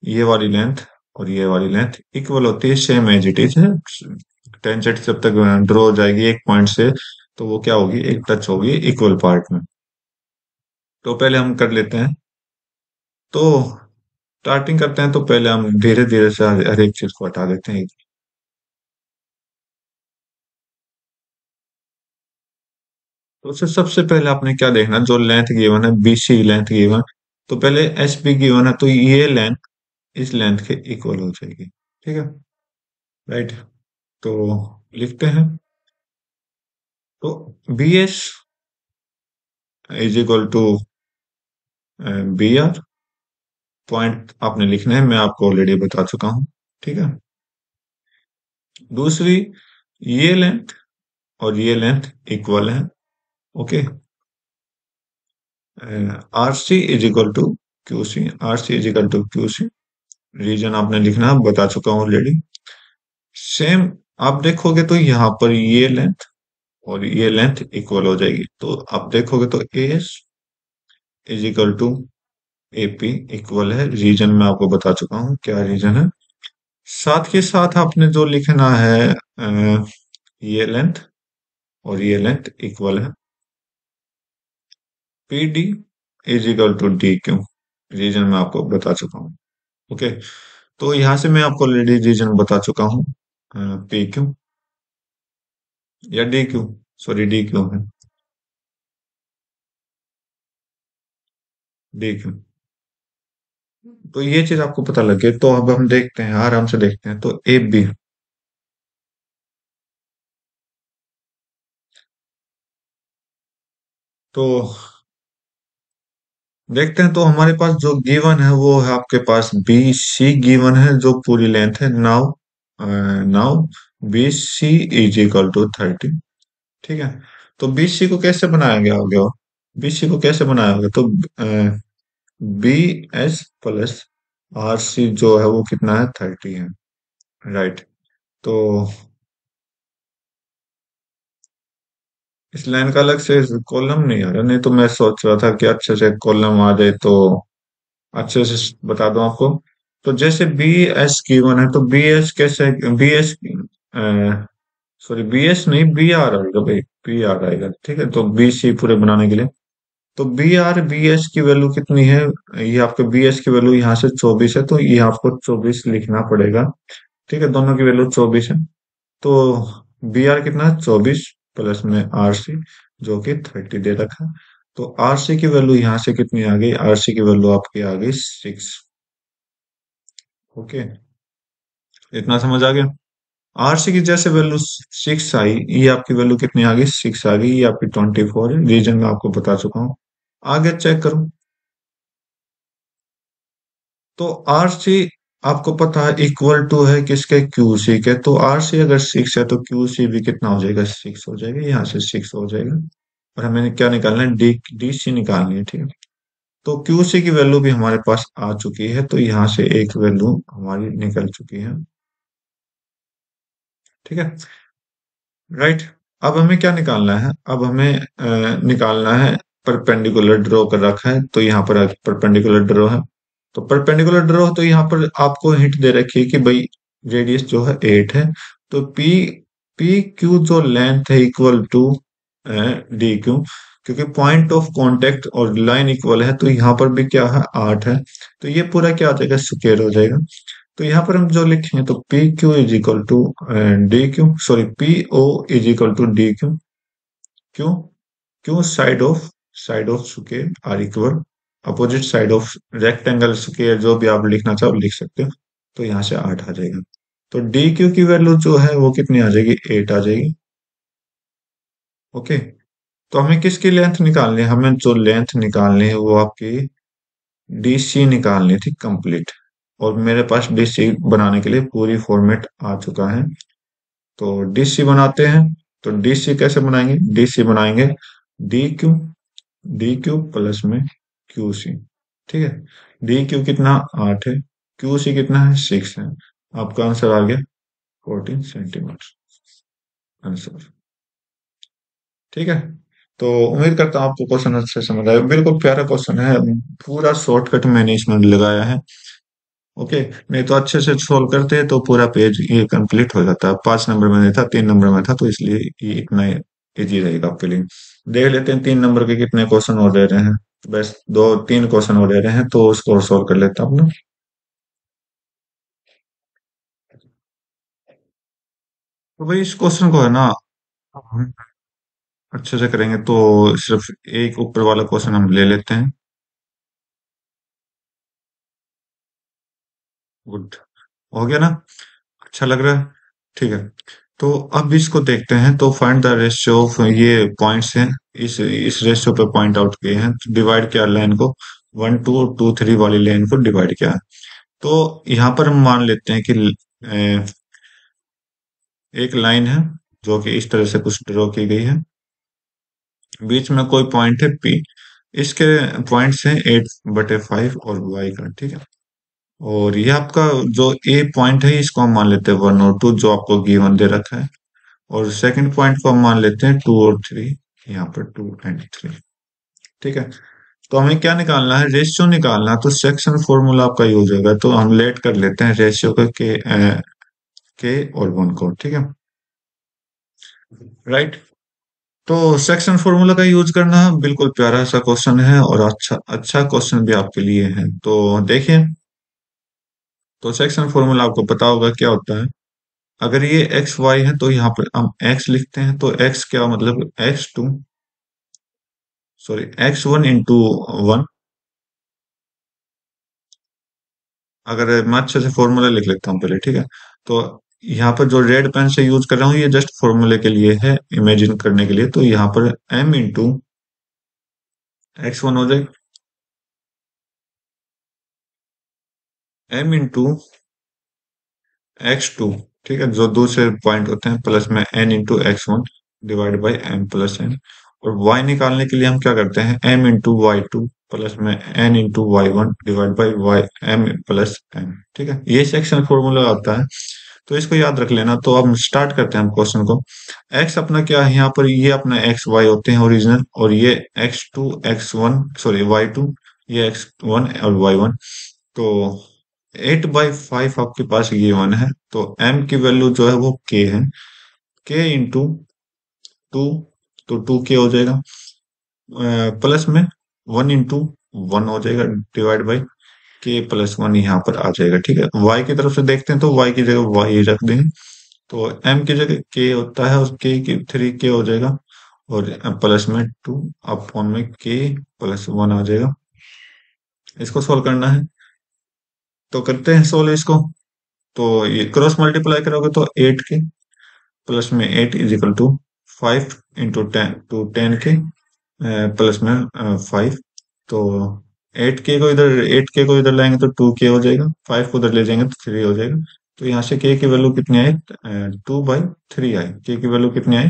ये वाली लेंथ और ये वाली लेंथ इक्वल होती है, सेम एज इट इज है। टेंजेंट जब तक ड्रॉ हो जाएगी एक पॉइंट से, तो वो क्या होगी, एक टच होगी इक्वल पार्ट में। तो पहले हम कर लेते हैं। तो स्टार्टिंग करते हैं, तो पहले हम धीरे धीरे से हर एक चीज को हटा देते हैं। तो सबसे पहले आपने क्या देखना, जो लेंथ गिवन है, बीसी लेंथ गिवन, तो पहले एस बी गिवन है, तो ये लेंथ इस लेंथ के इक्वल हो जाएगी। ठीक है, राइट। तो लिखते हैं, तो B S is equal to B R. Point आपने लिखना है, मैं आपको ऑलरेडी बता चुका हूं। ठीक है, दूसरी, ये लेंथ और ये लेंथ इक्वल है। Okay, R C is equal to Q C, R C is equal to Q C. Reason आपने लिखना, बता चुका हूँ ऑलरेडी। सेम आप देखोगे तो यहाँ पर ये लेंथ और ये लेंथ इक्वल हो जाएगी, तो आप देखोगे तो A S is equal to AP equal है। रीजन मैं आपको बता चुका हूँ क्या रीजन है। साथ के साथ आपने जो लिखना है, ये लेंथ और ये लेंथ इक्वल है। P D is equal to D Q. Reason मैं आपको बता चुका हूँ। ओके, तो यहां से मैं आपको ऑलरेडी रीजन बता चुका हूँ। पी क्यू या D Q, sorry D Q है, डी क्यू। तो ये चीज आपको पता लगे, तो अब हम देखते हैं, आराम से देखते हैं। तो ए बी, तो देखते हैं। तो हमारे पास जो गिवन है वो है आपके पास बी सी गिवन है, जो पूरी लेंथ है। Now now B C is equal to 30। ठीक है, तो बी सी को कैसे बनाया गया होगा, बी सी को कैसे बनाया होगा, तो B S plus R C जो है वो कितना है, 30 है, राइट। तो इस लाइन का अलग से कॉलम नहीं आ रहा, नहीं तो मैं सोच रहा था कि अच्छे से कॉलम आ जाए तो अच्छे से बता दूं आपको। तो जैसे बी एस की वन है, तो बी एस कैसे, B S, sorry B S नहीं, बी आर आएगा भाई, बी आर आएगा। ठीक है, तो बी सी पूरे बनाने के लिए, तो बी आर बी एस की वैल्यू कितनी है, ये आपके बी एस की वैल्यू यहाँ से 24 है, तो ये आपको 24 लिखना पड़ेगा। ठीक है, दोनों की वैल्यू 24 है। तो बी आर कितना है, 24 प्लस में आर सी जो कि 30 दे रखा है। तो आर सी की वैल्यू यहाँ से कितनी आ गई, आर सी की वैल्यू आपकी आ गई 6। ओके, इतना समझ आ गया। आर सी की जैसे वैल्यू 6 आई, ये आपकी वैल्यू कितनी आ गई, 6 आ गई, ये आपकी 24 है। रीजन में आपको बता चुका हूँ, आगे चेक करो। तो आर सी आपको पता है इक्वल टू है किसके, क्यू सी के। तो आर सी अगर 6 है, तो क्यू सी भी कितना हो जाएगा, 6 हो जाएगा, यहाँ से 6 हो जाएगा। और हमें क्या निकालना है, डी डी सी निकालनी है। ठीक है, तो क्यू सी की वैल्यू भी हमारे पास आ चुकी है, तो यहाँ से एक वैल्यू हमारी निकल चुकी है। ठीक है, राइट। अब हमें क्या निकालना है, अब हमें निकालना है, परपेंडिकुलर ड्रॉ कर रखा है, तो यहाँ पर परपेंडिकुलर ड्रॉ है। तो परपेंडिकुलर ड्रॉ, तो यहाँ पर आपको हिंट दे रखी है कि भाई रेडियस जो है 8 है। तो पी पी क्यू जो लेंथ है इक्वल टू डी क्यू, क्योंकि पॉइंट ऑफ कांटेक्ट और लाइन इक्वल है, तो यहाँ पर भी क्या है, 8 है। तो ये पूरा क्या आ जाएगा, स्क्वायर हो जाएगा। तो यहाँ पर हम जो लिखेंगे, तो P Q is equal to D Q, sorry P O is equal to D Q. क्यों, क्यों side of square are equal, opposite side of rectangle square, जो भी आप लिखना चाहो लिख सकते हो। तो यहाँ से 8 आ जाएगा। तो डी क्यू की वैल्यू जो है वो कितनी आ जाएगी, 8 आ जाएगी। ओके, तो हमें किसकी लेंथ निकालनी है, हमें जो लेंथ निकालनी है वो आपकी डीसी निकालनी थी कंप्लीट। और मेरे पास डीसी बनाने के लिए पूरी फॉर्मेट आ चुका है। तो डीसी बनाते हैं। तो डीसी कैसे बनाएंगे, डीसी बनाएंगे D Q, D Q plus में क्यू सी। ठीक है, डी क्यू कितना, 8 है, क्यू सी कितना है, 6 है। आपका आंसर आ गया 14 सेंटीमीटर आंसर। ठीक है, तो उम्मीद करता हूँ आपको क्वेश्चन अच्छे से समझ आया। बिल्कुल प्यारा क्वेश्चन है, पूरा शॉर्टकट मैंने इसमें लगाया है। ओके, नहीं तो अच्छे से सोल्व करते तो पूरा पेज ये कंप्लीट हो जाता। 5 नंबर में नहीं था, 3 नंबर में था, तो इसलिए ये इतना इजी रहेगा आपके लिए। देख लेते हैं 3 नंबर के कितने क्वेश्चन और दे रहे हैं। बस दो तीन क्वेश्चन और दे रहे हैं, तो उसको सोल्व कर लेता हूँ ना। तो भाई इस क्वेश्चन को है ना, हम अच्छे से करेंगे तो सिर्फ एक ऊपर वाला क्वेश्चन हम ले लेते हैं। गुड, हो गया ना? अच्छा लग रहा है? ठीक है। तो अब इसको देखते हैं, तो फाइंड द रेशियो ऑफ, ये पॉइंट्स हैं, इस रेशियो पे पॉइंट आउट किए हैं, डिवाइड किया लाइन को, 1 2 2 3 वाली लाइन को डिवाइड किया है। तो यहाँ पर हम मान लेते हैं कि एक लाइन है जो कि इस तरह से कुछ ड्रॉ की गई है, बीच में कोई पॉइंट है पी, इसके पॉइंट्स हैं 8/5 और वाई का, ठीक है। और ये आपका जो ए पॉइंट है, इसको हम मान लेते हैं 1 और 2, जो आपको गिवन दे रखा है। और सेकंड पॉइंट को हम मान लेते हैं 2 और 3, यहाँ पर 2 और 3, ठीक है। तो हमें क्या निकालना है? रेशियो निकालना है, तो सेक्शन फॉर्मूला आपका यूज होगा। तो हम लेट कर लेते हैं रेशियो के और 1 को, ठीक है, राइट। तो सेक्शन फॉर्मूला का यूज करना है, बिल्कुल प्यारा सा क्वेश्चन है, और अच्छा अच्छा क्वेश्चन भी आपके लिए है। तो देखिए, तो सेक्शन फॉर्मूला आपको पता होगा क्या होता है। अगर ये एक्स वाई है, तो यहाँ पर हम एक्स लिखते हैं, तो एक्स क्या मतलब, x1 इंटू 1। अगर मैं अच्छे से फॉर्मूला लिख लेता हूँ पहले, ठीक है। तो यहाँ पर जो रेड पेन से यूज कर रहा हूँ, ये जस्ट फॉर्मूले के लिए है, इमेजिन करने के लिए। तो यहाँ पर m इंटू x1 हो जाएगा, m इंटू x2, ठीक है, जो दूसरे पॉइंट होते हैं, प्लस में n into x1 divide by m+n। और y निकालने के लिए हम क्या करते हैं, m इंटू y2 प्लस में n into y1 divide by y m+n, ठीक है। ये सेक्शन फॉर्मूला आता है, तो इसको याद रख लेना। तो अब स्टार्ट करते हैं हम क्वेश्चन को। x अपना क्या है यहाँ पर, ये अपना एक्स वाई होते हैं ओरिजिनल, और ये वाई टू, ये x1 और वाई1। तो 8/5 आपके पास ये वन है, तो m की वैल्यू जो है वो k है, k इंटू 2, तो 2k हो जाएगा, प्लस में 1 इंटू 1 हो जाएगा, डिवाइड बाई k+1 यहाँ पर आ जाएगा, ठीक है। y की तरफ से देखते हैं, तो y की जगह y रख देंगे, तो m की जगह k होता है, उस k की 3k हो जाएगा, और प्लस में 2 अपॉन में k+1 आ जाएगा। इसको सोल्व करना है, तो करते हैं सोल्व इसको। तो ये क्रॉस मल्टीप्लाई करोगे तो 8k प्लस में 8 = 5 इंटू 10 प्लस में 5। तो 8k को इधर लाएंगे तो 2k हो जाएगा, 5 को उधर ले जाएंगे तो 3 हो जाएगा। तो यहाँ से k की वैल्यू कितनी आई, 2/3 आई। k की वैल्यू कितनी आई,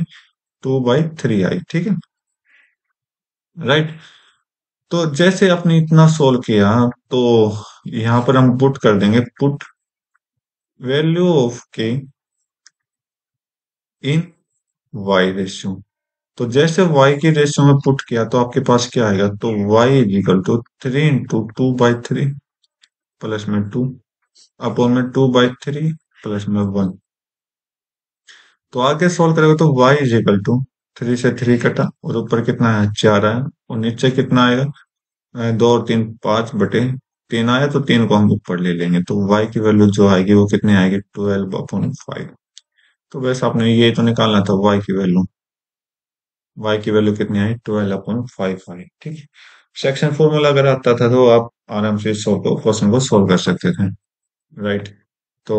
2/3 आई, ठीक है, राइट। तो जैसे आपने इतना सोल्व किया, तो यहाँ पर हम पुट कर देंगे, put value of k in y ratio. तो जैसे y की रेशियो में पुट किया, तो आपके पास क्या आएगा, तो y = 3 इंटू 2/3 प्लस में 2 अपॉन में 2/3 प्लस में 1। तो आगे सोल्व करेगा तो y = 3 से 3 कटा, और ऊपर कितना है, 4 आया, और नीचे कितना आएगा, 2 और 3 5/3 आया, तो 3 को हम ऊपर ले लेंगे, तो y की वैल्यू जो आएगी वो कितनी आएगी, 12/5। तो बस आपने ये तो निकालना था, y की वैल्यू कितनी आई, 12/5 आई, ठीक है। सेक्शन फॉर्मूला अगर आता था, तो आप आराम से इस क्वेश्चन को सोल्व कर सकते थे, राइट। तो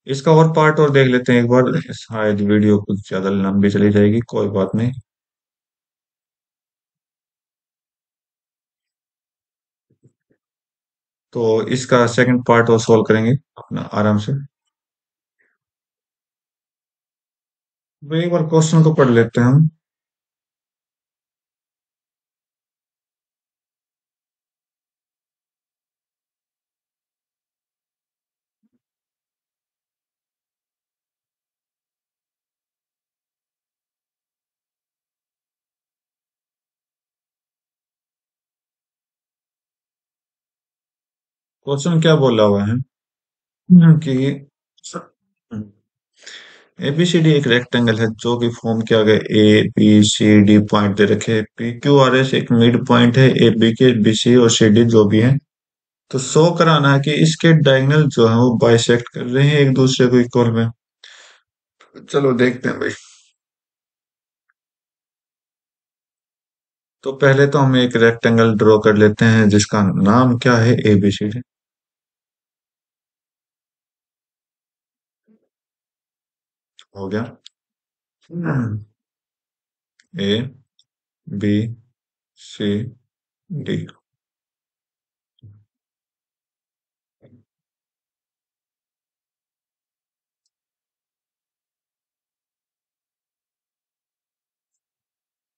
इसका और पार्ट और देख लेते हैं एक बार, शायद वीडियो कुछ ज्यादा लंबी चली जाएगी, कोई बात नहीं। तो इसका सेकंड पार्ट और सोल्व करेंगे अपना आराम से। तो एक बार क्वेश्चन को पढ़ लेते हैं हम। क्वेश्चन क्या बोला हुआ है कि एबीसीडी एक रेक्टेंगल है जो कि फॉर्म किया गया A B C D point दे रखे पी क्यू आर एस एक मिड पॉइंट है ए बी के बी सी और सी डी जो भी है। तो शो कराना है कि इसके डायगोनल जो है वो बाइसेक्ट कर रहे हैं एक दूसरे को इक्वल में। चलो देखते हैं भाई। तो पहले तो हम एक रेक्टेंगल ड्रॉ कर लेते हैं जिसका नाम क्या है एबीसीडी। हो गया। A B C D.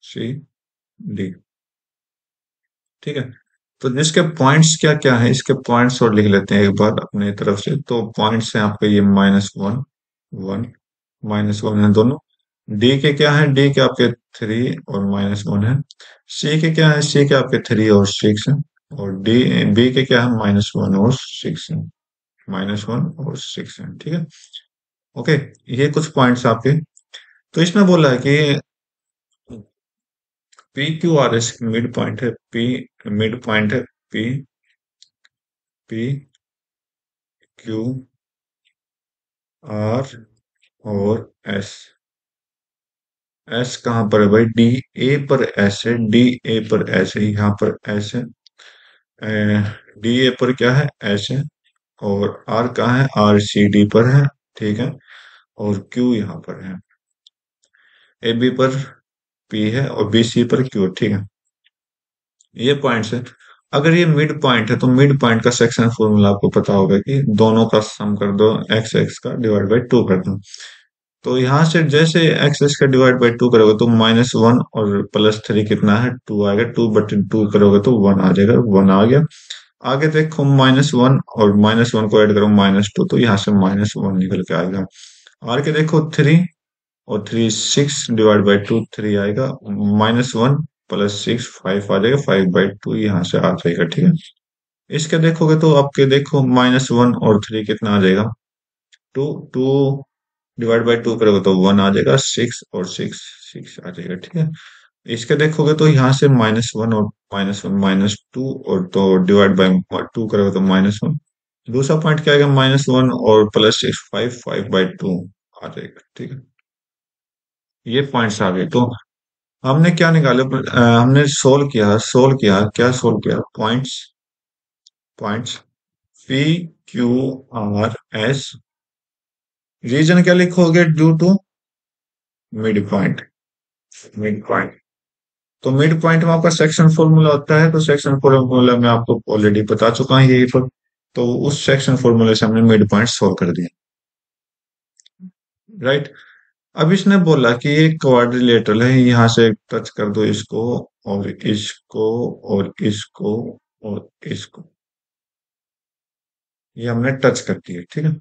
C D. ठीक है। तो इसके पॉइंट्स क्या क्या है इसके पॉइंट्स और लिख लेते हैं एक बार अपने तरफ से। तो पॉइंट्स हैं आपके ये -1 1 -1 है दोनों। डी के क्या है डी के आपके 3 और -1 है। सी के क्या है सी के आपके 3 और 6 है। और डी बी के क्या है -1 और 6 है। -1 और 6 है ठीक है। ओके। ये कुछ पॉइंट्स आपके। तो इसमें बोला है कि P Q R S mid point है पी मिड पॉइंट है पी पी क्यू आर और एस। एस कहाँ पर है भाई डी ए पर एस है डी ए पर एस है यहाँ पर एस है। डी ए पर क्या है एस है। और आर कहाँ है आर सी डी पर है। ठीक है। और क्यू यहाँ पर है। ए बी पर पी है और बी सी पर क्यू ठीक है। ये पॉइंट्स है। अगर ये मिड पॉइंट है तो मिड पॉइंट का सेक्शन फॉर्मूला आपको पता होगा कि दोनों का सम कर दो एक्स एक्स का डिवाइड बाई टू कर दो। तो यहाँ से जैसे एक्स एक्स का डिवाइड बाई टू करोगे तो -1 और +3 कितना है 2 आएगा 2/2 करोगे तो 1 आ जाएगा 1 आ गया। आगे देखो -1 और -1 को ऐड करो -2 तो यहाँ से -1 निकल के आएगा। आर के देखो 3 और 3 6 डिवाइड बाई 2 3 आएगा। -1 +6 5 आ जाएगा 5/2 यहाँ से आ जाएगा ठीक है। इसके देखोगे तो आपके देखो -1 और 3 कितना आ जाएगा 2 2 डिवाइड बाई 2 करोगे तो 1 आ जाएगा 6 और 6 6 आ जाएगा ठीक है। इसके देखोगे तो यहाँ से -1 और -1 -2 और तो डिवाइड बाई 2 करोगे तो -1। दूसरा पॉइंट क्या आएगा -1 और +6 5 5/2 आ जाएगा ठीक है। ये पॉइंट्स आ गए। तो हमने क्या निकाले हमने सोल्व किया क्या सोल्व किया points points P Q R S. Reason क्या लिखोगे due to mid point mid point. तो मिड पॉइंट में आपका सेक्शन फॉर्मूला होता है तो सेक्शन फॉर्मूला में आपको ऑलरेडी बता चुका है यही पर। तो उस सेक्शन फॉर्मूले से हमने मिड पॉइंट सोल्व कर दिया राइट। अब इसने बोला कि ये क्वाड्रिलेटरल है यहाँ से टच कर दो इसको और इसको और इसको और इसको। ये हमने टच कर दिया ठीक है।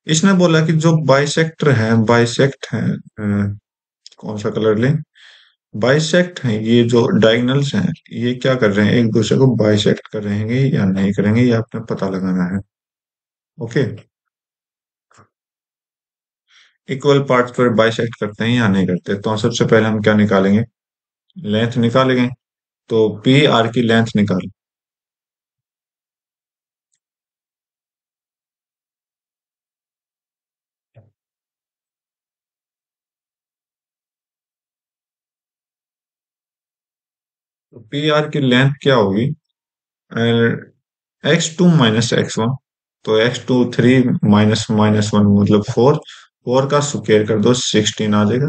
इसने बोला कि जो बाइसेक्टर है बाइसेक्ट है कौन सा कलर लें बाइसेक्ट हैं ये जो डायगोनल्स हैं ये क्या कर रहे हैं एक दूसरे को बाइसेक्ट कर रहे हैं या नहीं करेंगे ये आपने पता लगाना है। ओके। इक्वल पार्ट्स पर बाइसेक्ट करते हैं या नहीं करते तो सबसे पहले हम क्या निकालेंगे लेंथ निकालेंगे। तो पी आर की लेंथ निकाल। तो पी आर की लेंथ क्या होगी x2 - x1। तो x2 3 -1 मतलब 4 4 का स्क्वायर कर दो 16 आ जाएगा।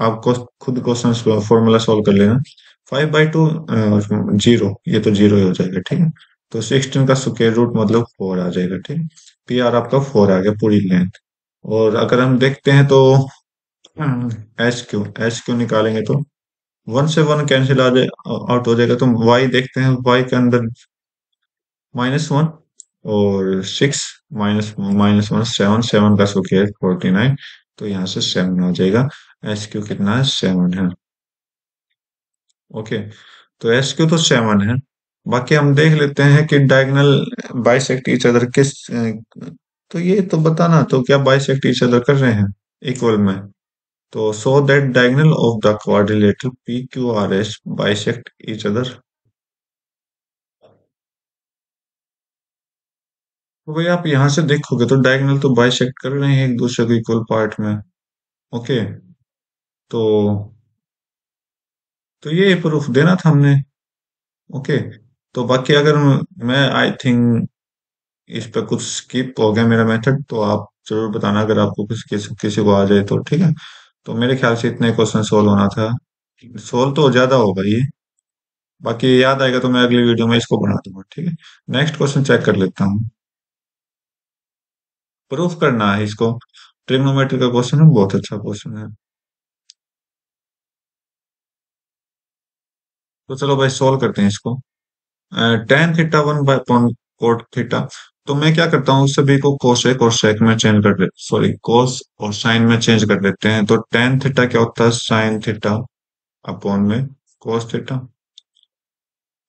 आपको खुद क्वेश्चन फॉर्मूला सॉल्व कर लेना 5/2 जीरो ये तो जीरो ही हो जाएगा ठीक है। तो 16 का स्क्वायर रूट मतलब 4 आ जाएगा ठीक है। पी आर आपका 4 आ गया पूरी लेंथ। और अगर हम देखते हैं तो एच क्यू निकालेंगे तो 1 से 1 कैंसिल आ जाए आउट हो जाएगा। तो वाई देखते हैं वाई के अंदर -1 और 6 -1 7 7 का स्क्वायर 49। तो यहाँ से 7 आ जाएगा। एस क्यू कितना है 7 है। ओके। तो एस क्यू तो 7 है। बाकी हम देख लेते हैं कि डायगोनल बाइसेक्ट ईच अदर किस तो ये तो बताना, तो क्या बाइसेक्ट ईच अदर कर रहे हैं इक्वल में? तो so that diagonal of the quadrilateral P Q R S bisect each other. तो भाई आप यहां से देखोगे तो डायगोनल तो बाइसेक्ट कर रहे हैं एक दूसरे को इक्वल पार्ट में। ओके। तो ये प्रूफ देना था हमने। ओके। तो बाकी अगर मैं आई थिंक इस पे कुछ स्किप हो गया मेरा मेथड, तो आप जरूर बताना अगर आपको किसी को आ जाए तो, ठीक है। तो मेरे ख्याल से इतने क्वेश्चन सोल्व होना था। सोल्व तो ज्यादा होगा ये। बाकी याद आएगा तो मैं अगली वीडियो में इसको बना दूंगा, ठीक है। नेक्स्ट क्वेश्चन चेक कर लेता हूँ। प्रूफ करना है इसको। ट्रिग्नोमेट्री का क्वेश्चन है, बहुत अच्छा क्वेश्चन है। तो चलो भाई सोल्व करते हैं इसको। Tan theta one by cot theta. तो मैं क्या करता हूँ, सभी को कोसेक और सेक में चेंज कर दे, सॉरी कोस और साइन में चेंज कर देते हैं। तो टेन थीटा क्या होता है, साइन थीटा अपॉन में कोस थीटा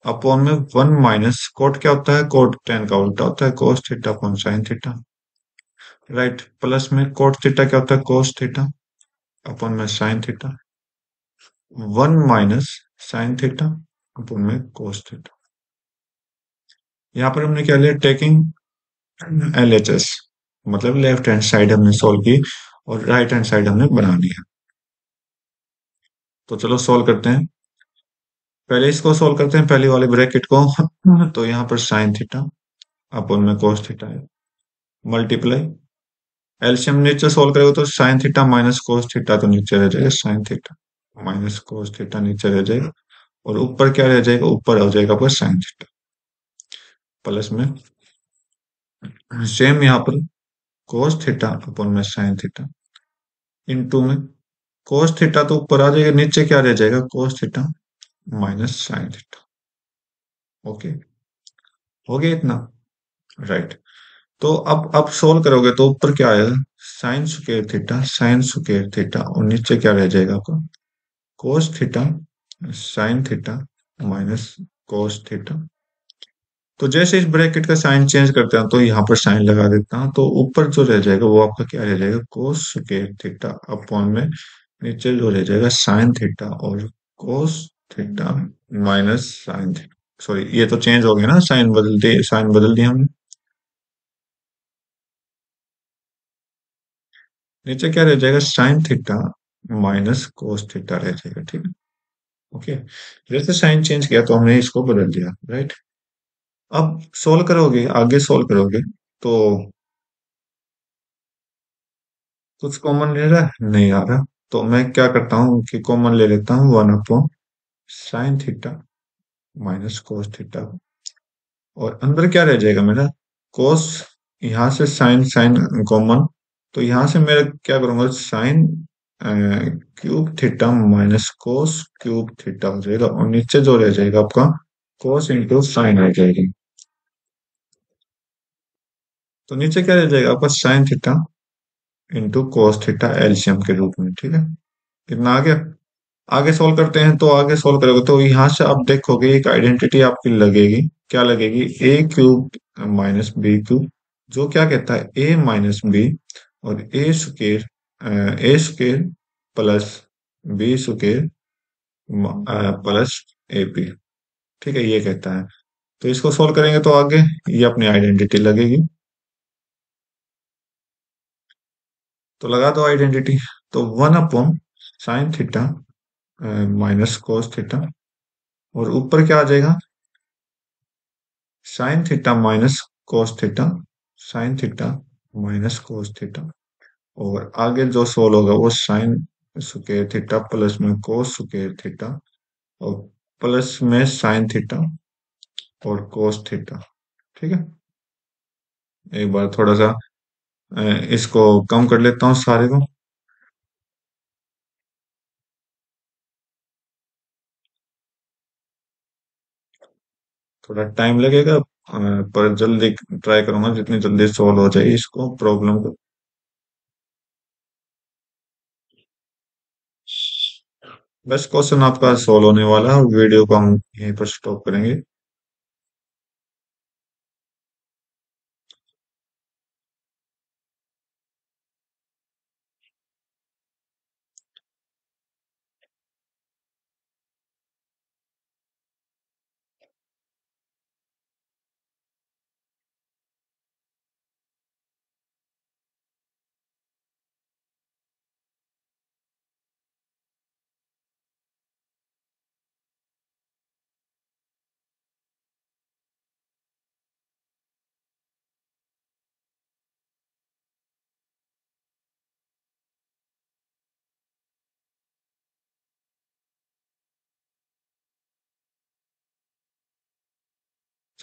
अपॉन में वन माइनस कोट क्या होता है, कोट टेन का उल्टा होता है, कोस theta upon sine theta. Right, plus में कोट थीटा क्या होता है, कोस थीटा अपॉन में sine theta. One minus sine theta upon में कोस थीटा। यहाँ पर हमने क्या लिया, टेकिंग LHS, मतलब लेफ्ट हैंड साइड हमने सॉल्व की और राइट हैंड साइड हमने बना लिया। तो चलो सॉल्व करते हैं। पहले इसको सॉल्व करते हैं, पहली वाले ब्रैकेट को। तो यहाँ पर साइन थीटा अपॉन में कोस थीटा है, मल्टीप्लाई एलसीएम नीचे सॉल्व करेगा तो sine theta minus cos theta तो नीचे रह जाएगा, sine theta minus cos theta नीचे रह जाएगा। और ऊपर क्या रह जाएगा, ऊपर हो जाएगा आपका साइन थीटा, प्लस में सेम यहाँ पर कोस थीटा अपॉन में साइन थीटा इनटू में कोस थीटा तो ऊपर आ जाएगा, नीचे क्या रह जाएगा, cos theta minus sine theta. Okay, हो गया इतना। राइट। तो अब सोल्व करोगे तो ऊपर क्या आएगा, साइन स्क्वायर थीटा और नीचे क्या रह जाएगा आपका, cos theta sine theta minus cos theta. तो जैसे इस ब्रैकेट का साइन चेंज करते हैं तो यहाँ पर साइन लगा देता हूँ, तो ऊपर जो रह जाएगा वो आपका क्या रह जाएगा, कोस स्क्वायर थीटा अपॉन में नीचे जो रह जाएगा साइन थीटा और cos theta minus sine theta. Sorry ये तो चेंज हो गया ना, साइन बदल दिया हमने। नीचे क्या रह जाएगा, sine theta minus cos theta रह जाएगा, ठीक है। ओके। जैसे साइन चेंज किया तो हमने इसको बदल दिया, राइट। अब सोल्व करोगे, आगे सोल्व करोगे तो कुछ कॉमन ले रहा है, नहीं आ रहा। तो मैं क्या करता हूँ कि कॉमन ले लेता हूँ, one upon sine theta minus cos theta. और अंदर क्या रह जाएगा मेरा, कोस, यहाँ से साइन साइन कॉमन, तो यहाँ से मैं क्या करूंगा, sine cube theta minus cos cube theta हो जाएगा। और नीचे जो रह जाएगा आपका कोस इंटू साइन रह जाएगी। तो नीचे क्या रह जाएगा आपका, sine theta into cos theta LCM के रूप में, ठीक है। कितना आ गया। आगे सोल्व करते हैं, तो आगे सोल्व करोगे तो यहाँ से आप देखोगे एक आइडेंटिटी आपकी लगेगी, क्या लगेगी, a cube minus b cube, जो क्या कहता है ए माइनस बी और a square plus b square plus a b, ठीक है, ये कहता है। तो इसको सोल्व करेंगे तो आगे ये अपनी आइडेंटिटी लगेगी। तो लगा दो आइडेंटिटी। तो one upon sine theta minus cos theta और ऊपर क्या आ जाएगा, sine theta minus cos theta, sine theta minus cos theta. और आगे जो सोल्व होगा वो साइन स्क्वायर थीटा प्लस में कोस स्क्वायर थीटा और प्लस में साइन थीटा और कोस थीटा, ठीक है। एक बार थोड़ा सा इसको कम कर लेता हूँ सारे को। थोड़ा टाइम लगेगा पर जल्दी ट्राई करूंगा जितनी जल्दी सोल्व हो जाए इसको प्रॉब्लम को। बस क्वेश्चन आपका सोल्व होने वाला है और वीडियो को हम यहीं पर स्टॉप करेंगे।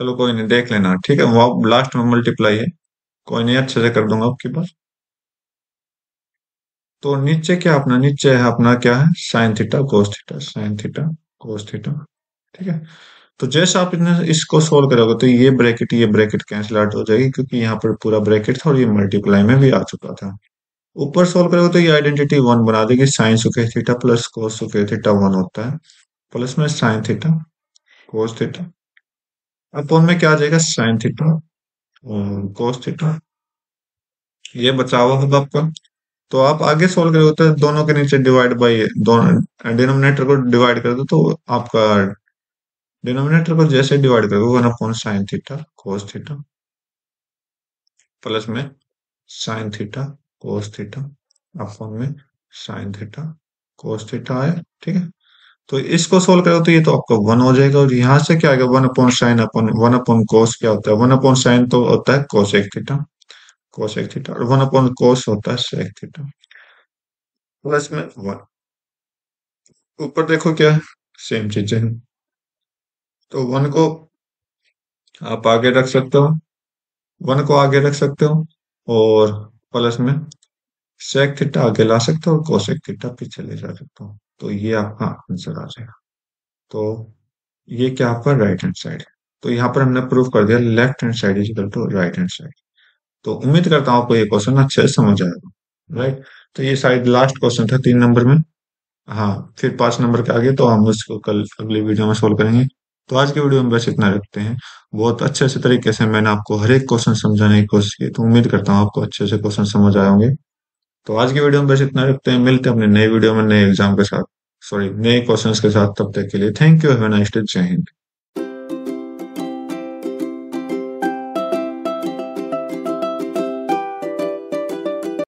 चलो कोई नहीं, देख लेना, ठीक है, वो लास्ट में मल्टीप्लाई है, कोई नहीं, अच्छे से कर दूंगा आपकी बात। तो नीचे क्या अपना, नीचे है अपना क्या है, sign theta cos theta, sign theta cos theta, ठीक है। तो जैसे आप इसको सोल्व करोगे तो ये ब्रैकेट कैंसिल आउट हो जाएगी, क्योंकि यहाँ पर पूरा ब्रैकेट था और ये मल्टीप्लाई में भी आ चुका था। ऊपर सोल्व करोगे तो ये आइडेंटिटी वन बना देगी, साइन सुके थीटा प्लस कोस सुके थीटा वन होता है, प्लस में साइन थीटा कोस थीटा, अपन में क्या आ जाएगा, साइन थीटा कोस थीटा, ये बचा हुआ होगा आपका। तो आप आगे सोल्व करोगे तो दोनों के नीचे डिवाइड बाई, दोनों डिनोमिनेटर को डिवाइड कर दो तो आपका डिनोमिनेटर को जैसे डिवाइड करोगे, one upon sine theta cos theta, plus में sine theta cos theta, upon में साइन थीटा कोस थीटा आया, ठीक है। तो इसको सोल्व करो तो ये तो आपका वन हो जाएगा, और यहाँ से क्या आएगा, वन अपॉन साइन अपन वन अपॉन कोस क्या होता है, वन अपॉन साइन तो होता है कोसेक थीटा, कोसेक थीटा, और वन अपॉन कोस होता है सेक थीटा, प्लस में वन। ऊपर देखो क्या है, सेम चीजें हैं, तो वन को आप आगे रख सकते हो, वन को आगे रख सकते हो, और प्लस में सेक थीटा आगे ला सकते हो और कोसेक थीटा पीछे ले जा सकते हो, तो ये आपका आंसर आ जाएगा। तो ये क्या आपका राइट हैंड साइड है। तो यहाँ पर हमने प्रूव कर दिया left hand side is equal to right hand side. तो उम्मीद करता हूँ आपको ये क्वेश्चन अच्छे से समझ आएगा, राइट। तो ये शायद लास्ट क्वेश्चन था 3 नंबर में। हाँ, फिर 5 नंबर के आगे तो हम उसको कल अगली वीडियो में सोल्व करेंगे। तो आज की वीडियो में बस इतना रखते हैं। बहुत अच्छे से तरीके से मैंने आपको हर एक क्वेश्चन समझाने की कोशिश की, तो उम्मीद करता हूँ आपको अच्छे से क्वेश्चन समझ आए होंगे। तो आज की वीडियो में बस इतना रखते हैं, मिलते हैं अपने नए वीडियो में नए एग्जाम के साथ, सॉरी नए क्वेश्चंस के साथ। तब तक के लिए thank you, have a nice day, जय हिंद।